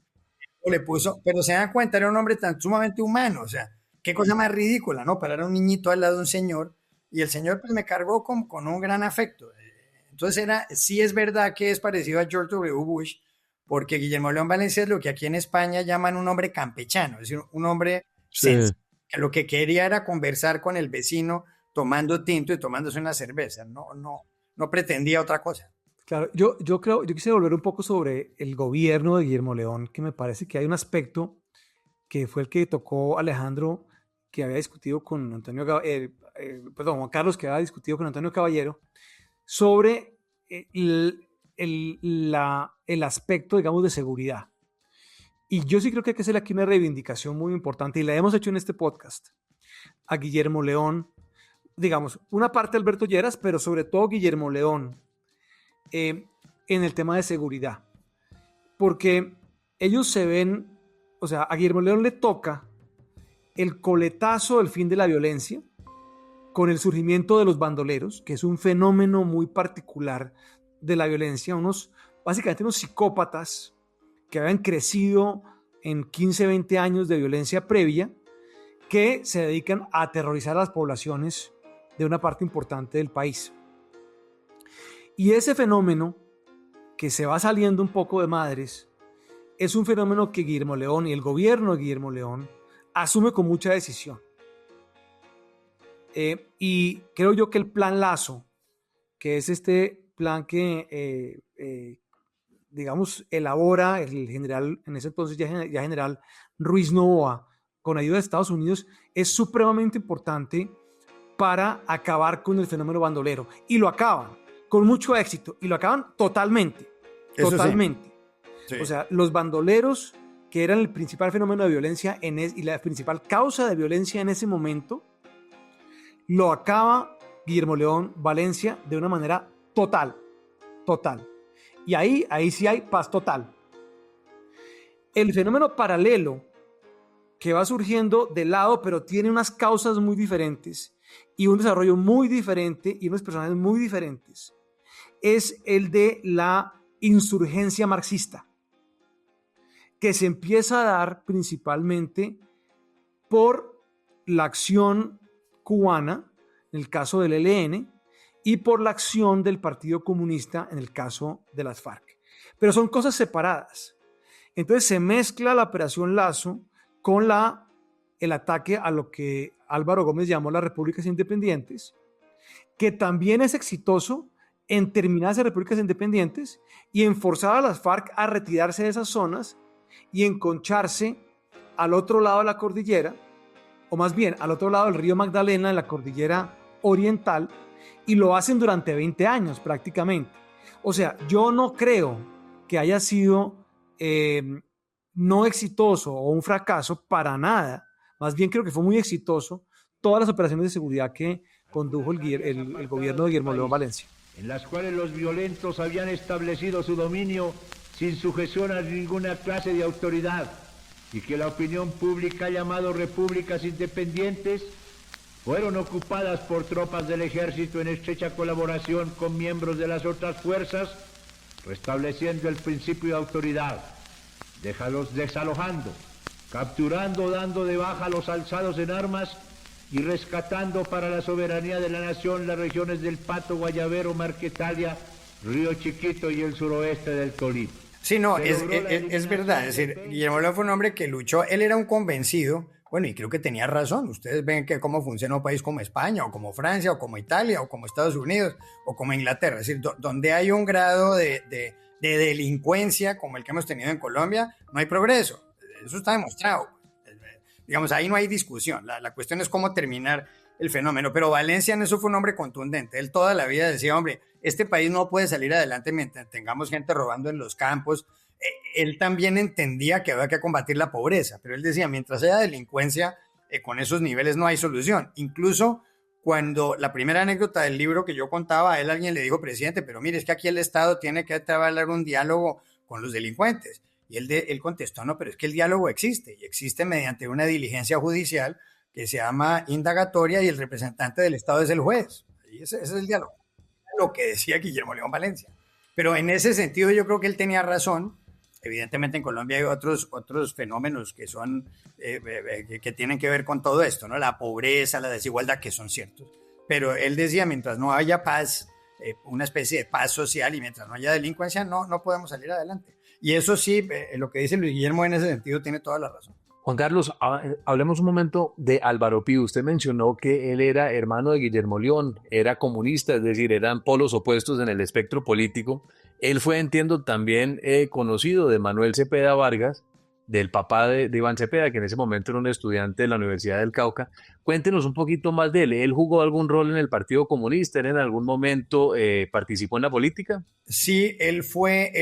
[SPEAKER 1] le puso, pero se dan cuenta, era un hombre tan sumamente humano, o sea, qué cosa más ridícula, ¿no? Parar a un niñito al lado de un señor, y el señor pues me cargó con un gran afecto. Entonces sí es verdad que es parecido a George W. Bush, porque Guillermo León Valencia es lo que aquí en España llaman un hombre campechano, es decir, un hombre sencillo, que lo que quería era conversar con el vecino tomando tinto y tomándose una cerveza, no pretendía otra cosa.
[SPEAKER 2] Claro, yo quisiera volver un poco sobre el gobierno de Guillermo León, que me parece que hay un aspecto que fue el que tocó Alejandro, que había discutido con Juan Carlos, que había discutido con Antonio Caballero, sobre el aspecto, digamos, de seguridad. Y yo sí creo que hay que hacer aquí una reivindicación muy importante, y la hemos hecho en este podcast, a Guillermo León, digamos, una parte Alberto Lleras, pero sobre todo Guillermo León, en el tema de seguridad. Porque ellos se ven, o sea, a Guillermo León le toca el coletazo del fin de la violencia con el surgimiento de los bandoleros, que es un fenómeno muy particular de la violencia, básicamente unos psicópatas que habían crecido en 15, 20 años de violencia previa, que se dedican a aterrorizar a las poblaciones de una parte importante del país. Y ese fenómeno, que se va saliendo un poco de madres, es un fenómeno que Guillermo León y el gobierno de Guillermo León asume con mucha decisión. Y creo yo que el plan Lazo, que es este plan que, digamos, elabora el general, en ese entonces ya general Ruiz Novoa, con ayuda de Estados Unidos, es supremamente importante para acabar con el fenómeno bandolero. Y lo acaban con mucho éxito, y lo acaban totalmente.
[SPEAKER 1] Eso
[SPEAKER 2] totalmente.
[SPEAKER 1] Sí.
[SPEAKER 2] O sea, los bandoleros, que eran el principal fenómeno de violencia y la principal causa de violencia en ese momento, lo acaba Guillermo León Valencia de una manera total. Y ahí sí hay paz total. El fenómeno paralelo que va surgiendo de lado, pero tiene unas causas muy diferentes y un desarrollo muy diferente y unos personajes muy diferentes, es el de la insurgencia marxista, que se empieza a dar principalmente por la acción cubana, en el caso del ELN, y por la acción del Partido Comunista, en el caso de las FARC. Pero son cosas separadas. Entonces se mezcla la Operación Lazo con el ataque a lo que Álvaro Gómez llamó las repúblicas independientes, que también es exitoso en terminar esas repúblicas independientes y en forzar a las FARC a retirarse de esas zonas y enconcharse al otro lado de la cordillera, o más bien al otro lado del río Magdalena, en la cordillera oriental, y lo hacen durante 20 años prácticamente. O sea, yo no creo que haya sido no exitoso o un fracaso para nada. Más bien creo que fue muy exitoso todas las operaciones de seguridad que condujo el gobierno de Guillermo León Valencia,
[SPEAKER 7] en las cuales los violentos habían establecido su dominio sin sujeción a ninguna clase de autoridad y que la opinión pública ha llamado repúblicas independientes, fueron ocupadas por tropas del ejército en estrecha colaboración con miembros de las otras fuerzas, restableciendo el principio de autoridad, desalojando, capturando, dando de baja a los alzados en armas y rescatando para la soberanía de la nación las regiones del Pato, Guayabero, Marquetalia, Río Chiquito y el suroeste del Tolima.
[SPEAKER 1] Sí, no, es verdad. Es decir, Guillermo León fue un hombre que luchó, él era un convencido, bueno, y creo que tenía razón. Ustedes ven que cómo funciona un país como España, o como Francia, o como Italia, o como Estados Unidos, o como Inglaterra. Es decir, donde hay un grado de delincuencia como el que hemos tenido en Colombia, no hay progreso. Eso está demostrado. Digamos, ahí no hay discusión. La cuestión es cómo terminar el fenómeno. Pero Valencia en eso fue un hombre contundente. Él toda la vida decía, hombre, este país no puede salir adelante mientras tengamos gente robando en los campos. Él también entendía que había que combatir la pobreza, pero él decía, mientras haya delincuencia, con esos niveles no hay solución. Incluso cuando la primera anécdota del libro que yo contaba, a él alguien le dijo, presidente, pero mire, es que aquí el Estado tiene que trabajar un diálogo con los delincuentes. Y él contestó, no, pero es que el diálogo existe, y existe mediante una diligencia judicial que se llama indagatoria y el representante del Estado es el juez. Y ese es el diálogo. Lo que decía Guillermo León Valencia. Pero en ese sentido yo creo que él tenía razón. Evidentemente en Colombia hay otros fenómenos que son que tienen que ver con todo esto, ¿no? La pobreza, la desigualdad, que son ciertos. Pero él decía, mientras no haya paz, una especie de paz social, y mientras no haya delincuencia, no podemos salir adelante. Y eso sí, lo que dice Luis Guillermo en ese sentido tiene toda la razón.
[SPEAKER 5] Juan Carlos, hablemos un momento de Álvaro Pío. Usted mencionó que él era hermano de Guillermo León, era comunista, es decir, eran polos opuestos en el espectro político. Él fue, entiendo, también conocido de Manuel Cepeda Vargas, del papá de Iván Cepeda, que en ese momento era un estudiante de la Universidad del Cauca. Cuéntenos un poquito más de él. ¿Él jugó algún rol en el Partido Comunista? ¿Él en algún momento participó en la política?
[SPEAKER 1] Sí, él fue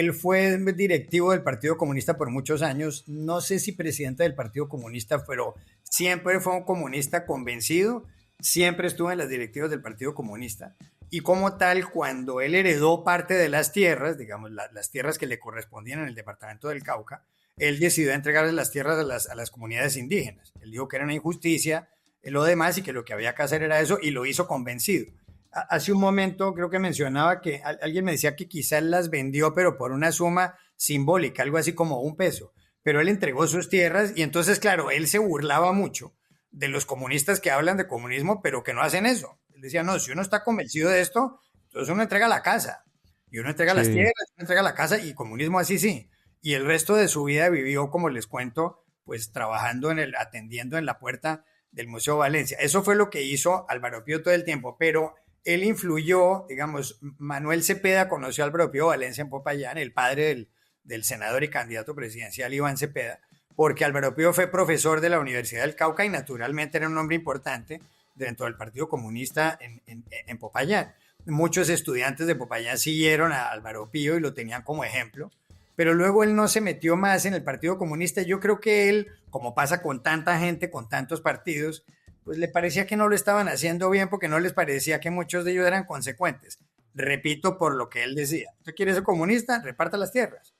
[SPEAKER 1] directivo del Partido Comunista por muchos años. No sé si presidente del Partido Comunista, pero siempre fue un comunista convencido. Siempre estuvo en las directivas del Partido Comunista. Y como tal, cuando él heredó parte de las tierras, digamos, las tierras que le correspondían en el departamento del Cauca, él decidió entregarles las tierras a las comunidades indígenas. Él dijo que era una injusticia lo demás y que lo que había que hacer era eso y lo hizo convencido. Hace un momento creo que mencionaba que alguien me decía que quizás las vendió, pero por una suma simbólica, algo así como $1. Pero él entregó sus tierras y entonces, claro, él se burlaba mucho de los comunistas que hablan de comunismo, pero que no hacen eso. Él decía, no, si uno está convencido de esto, entonces uno entrega la casa y uno entrega las tierras, uno entrega la casa y comunismo así sí. Y el resto de su vida vivió, como les cuento, pues trabajando atendiendo en la puerta del Museo Valencia. Eso fue lo que hizo Álvaro Pío todo el tiempo, pero él influyó, digamos, Manuel Cepeda conoció a Álvaro Pío Valencia en Popayán, el padre del senador y candidato presidencial Iván Cepeda, porque Álvaro Pío fue profesor de la Universidad del Cauca y naturalmente era un hombre importante dentro del Partido Comunista en Popayán. Muchos estudiantes de Popayán siguieron a Álvaro Pío y lo tenían como ejemplo, pero luego él no se metió más en el Partido Comunista. Yo creo que él, como pasa con tanta gente, con tantos partidos, pues le parecía que no lo estaban haciendo bien porque no les parecía que muchos de ellos eran consecuentes. Repito por lo que él decía. ¿Usted quiere ser comunista? Reparta las tierras.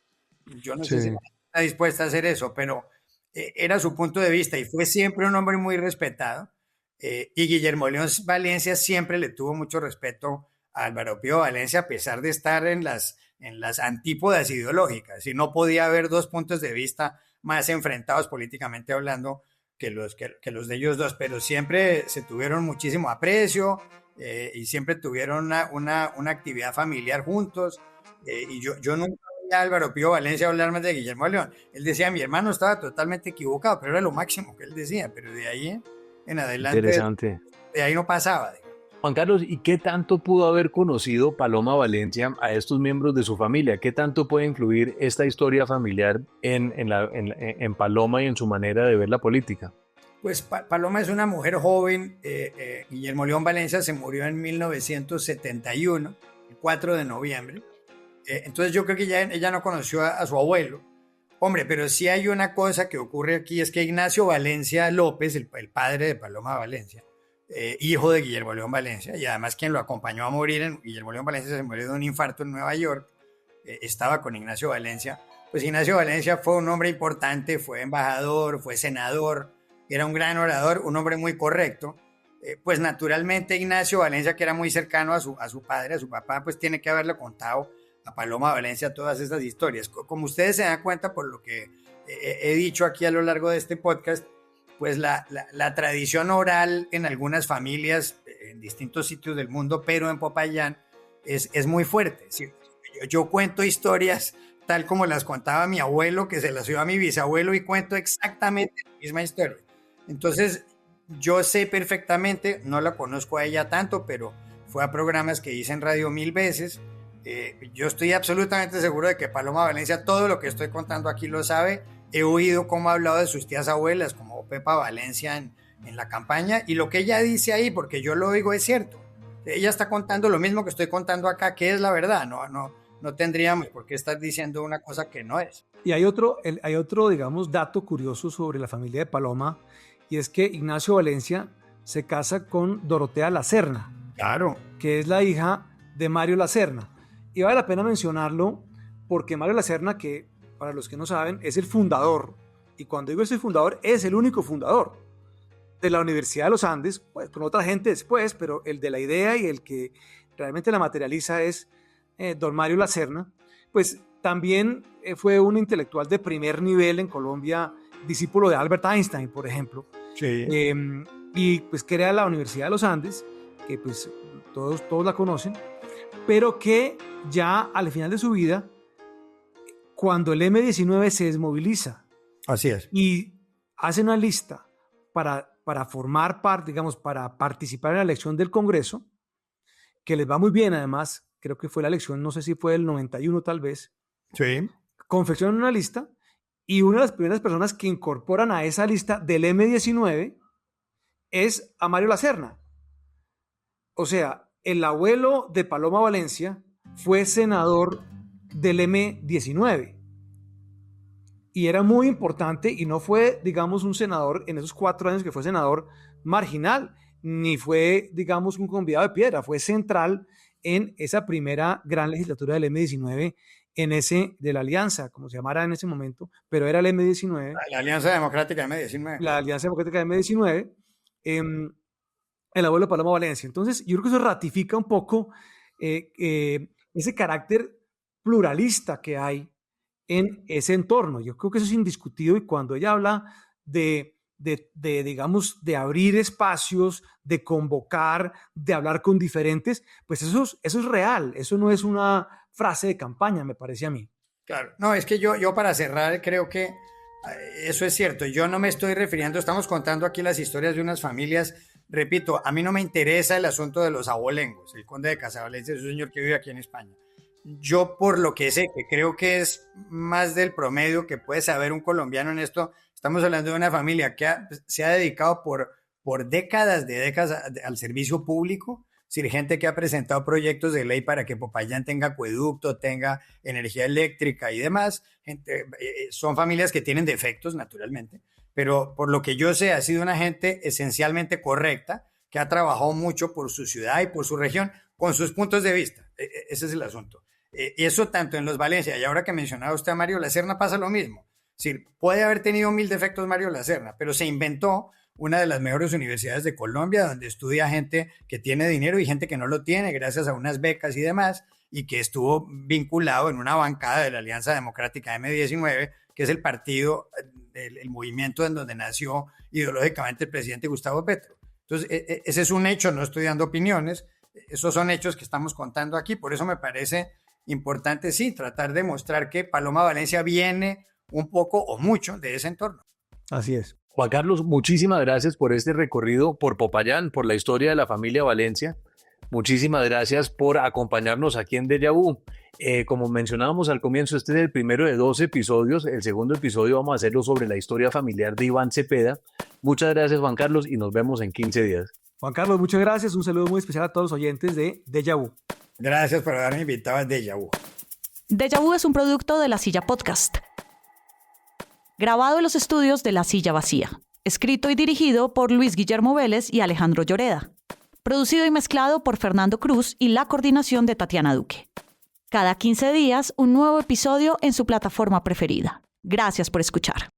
[SPEAKER 1] Yo no sé si está dispuesta a hacer eso, pero era su punto de vista y fue siempre un hombre muy respetado. Y Guillermo León Valencia siempre le tuvo mucho respeto a Álvaro Pío Valencia, a pesar de estar en las antípodas ideológicas. Y no podía haber dos puntos de vista más enfrentados políticamente hablando que los de ellos dos, pero siempre se tuvieron muchísimo aprecio y siempre tuvieron una actividad familiar juntos. Y yo nunca vi a Álvaro Pío Valencia hablar más de Guillermo León. Él decía, mi hermano estaba totalmente equivocado, pero era lo máximo que él decía, pero de ahí en adelante,
[SPEAKER 5] Interesante.
[SPEAKER 1] de ahí no pasaba.
[SPEAKER 5] Juan Carlos, ¿y qué tanto pudo haber conocido Paloma Valencia a estos miembros de su familia? ¿Qué tanto puede influir esta historia familiar en Paloma y en su manera de ver la política?
[SPEAKER 1] Pues Paloma es una mujer joven. Guillermo León Valencia se murió en 1971, el 4 de noviembre. Entonces yo creo que ella no conoció a su abuelo. Hombre, pero sí hay una cosa que ocurre aquí, es que Ignacio Valencia López, el padre de Paloma Valencia, hijo de Guillermo León Valencia, y además quien lo acompañó a morir, Guillermo León Valencia se murió de un infarto en Nueva York, estaba con Ignacio Valencia. Pues Ignacio Valencia fue un hombre importante, fue embajador, fue senador, era un gran orador, un hombre muy correcto. Pues naturalmente Ignacio Valencia, que era muy cercano a su padre, a su papá, pues tiene que haberle contado a Paloma Valencia todas estas historias. Como ustedes se dan cuenta por lo que he dicho aquí a lo largo de este podcast, pues la tradición oral en algunas familias, en distintos sitios del mundo, pero en Popayán, es muy fuerte. ¿Sí? Yo cuento historias tal como las contaba mi abuelo, que se las dio a mi bisabuelo, y cuento exactamente la misma historia. Entonces, yo sé perfectamente, no la conozco a ella tanto, pero fue a programas que hice en radio 1000 veces. Yo estoy absolutamente seguro de que Paloma Valencia todo lo que estoy contando aquí lo sabe. He oído cómo ha hablado de sus tías abuelas, como Pepa Valencia en la campaña, y lo que ella dice ahí, porque yo lo oigo, es cierto. Ella está contando lo mismo que estoy contando acá, que es la verdad. No tendríamos por qué estar diciendo una cosa que no es.
[SPEAKER 2] Y hay otro, digamos, dato curioso sobre la familia de Paloma, y es que Ignacio Valencia se casa con Dorotea Lacerna,
[SPEAKER 1] Claro.
[SPEAKER 2] que es la hija de Mario Lacerna. Y vale la pena mencionarlo porque Mario Lacerna, que para los que no saben, es el fundador, y cuando digo es el fundador, es el único fundador de la Universidad de los Andes, pues con otra gente después, pero el de la idea y el que realmente la materializa es don Mario Lacerna. Pues también fue un intelectual de primer nivel en Colombia, discípulo de Albert Einstein, por ejemplo.
[SPEAKER 1] Sí.
[SPEAKER 2] Y pues crea la Universidad de los Andes, que pues todos la conocen, pero que ya al final de su vida, cuando el M-19 se desmoviliza,
[SPEAKER 1] Así es.
[SPEAKER 2] y hace una lista para formar parte, digamos, para participar en la elección del Congreso, que les va muy bien además, creo que fue la elección, no sé si fue el 91 tal vez,
[SPEAKER 1] Sí.
[SPEAKER 2] confeccionan una lista, y una de las primeras personas que incorporan a esa lista del M-19 es a Mario Lacerna. O sea, el abuelo de Paloma Valencia fue senador del M-19 y era muy importante, y no fue, digamos, un senador en esos 4 años que fue senador marginal, ni fue, digamos, un convidado de piedra, fue central en esa primera gran legislatura del M-19, de la Alianza, como se llamara en ese momento, pero era el M-19.
[SPEAKER 1] La Alianza Democrática M-19.
[SPEAKER 2] La Alianza Democrática M-19, el abuelo Paloma Valencia. Entonces, yo creo que eso ratifica un poco ese carácter pluralista que hay en ese entorno. Yo creo que eso es indiscutido, y cuando ella habla digamos, de abrir espacios, de convocar, de hablar con diferentes, pues eso es real, eso no es una frase de campaña, me parece a mí.
[SPEAKER 1] Claro, no, es que yo para cerrar creo que eso es cierto. Yo no me estoy refiriendo, estamos contando aquí las historias de unas familias. Repito, a mí no me interesa el asunto de los abolengos. El conde de Casavalencia es un señor que vive aquí en España. Yo, por lo que sé, que creo que es más del promedio que puede saber un colombiano en esto, estamos hablando de una familia que se ha dedicado por décadas al servicio público. Es decir, gente que ha presentado proyectos de ley para que Popayán tenga acueducto, tenga energía eléctrica y demás. Son familias que tienen defectos, naturalmente, pero por lo que yo sé, ha sido una gente esencialmente correcta, que ha trabajado mucho por su ciudad y por su región, con sus puntos de vista. Ese es el asunto. Y eso tanto en los Valencia, y ahora que mencionaba usted a Mario Lacerna, pasa lo mismo. Es decir, puede haber tenido 1000 defectos Mario Lacerna, pero se inventó una de las mejores universidades de Colombia, donde estudia gente que tiene dinero y gente que no lo tiene, gracias a unas becas y demás, y que estuvo vinculado en una bancada de la Alianza Democrática M19, que es el partido, el movimiento en donde nació ideológicamente el presidente Gustavo Petro. Entonces, ese es un hecho, no estoy dando opiniones, esos son hechos que estamos contando aquí, por eso me parece importante, sí, tratar de mostrar que Paloma Valencia viene un poco o mucho de ese entorno.
[SPEAKER 2] Así es.
[SPEAKER 5] Juan Carlos, muchísimas gracias por este recorrido por Popayán, por la historia de la familia Valencia. Muchísimas gracias por acompañarnos aquí en Déjà Vu. Como mencionábamos al comienzo, este es el primero de 2 episodios. El segundo episodio vamos a hacerlo sobre la historia familiar de Iván Cepeda. Muchas gracias, Juan Carlos, y nos vemos en 15 días.
[SPEAKER 2] Juan Carlos, muchas gracias. Un saludo muy especial a todos los oyentes de Déjà Vu.
[SPEAKER 1] Gracias por haberme invitado a Déjà Vu.
[SPEAKER 3] Déjà Vu es un producto de La Silla Podcast. Grabado en los estudios de La Silla Vacía. Escrito y dirigido por Luis Guillermo Vélez y Alejandro Lloreda. Producido y mezclado por Fernando Cruz y la coordinación de Tatiana Duque. Cada 15 días, un nuevo episodio en su plataforma preferida. Gracias por escuchar.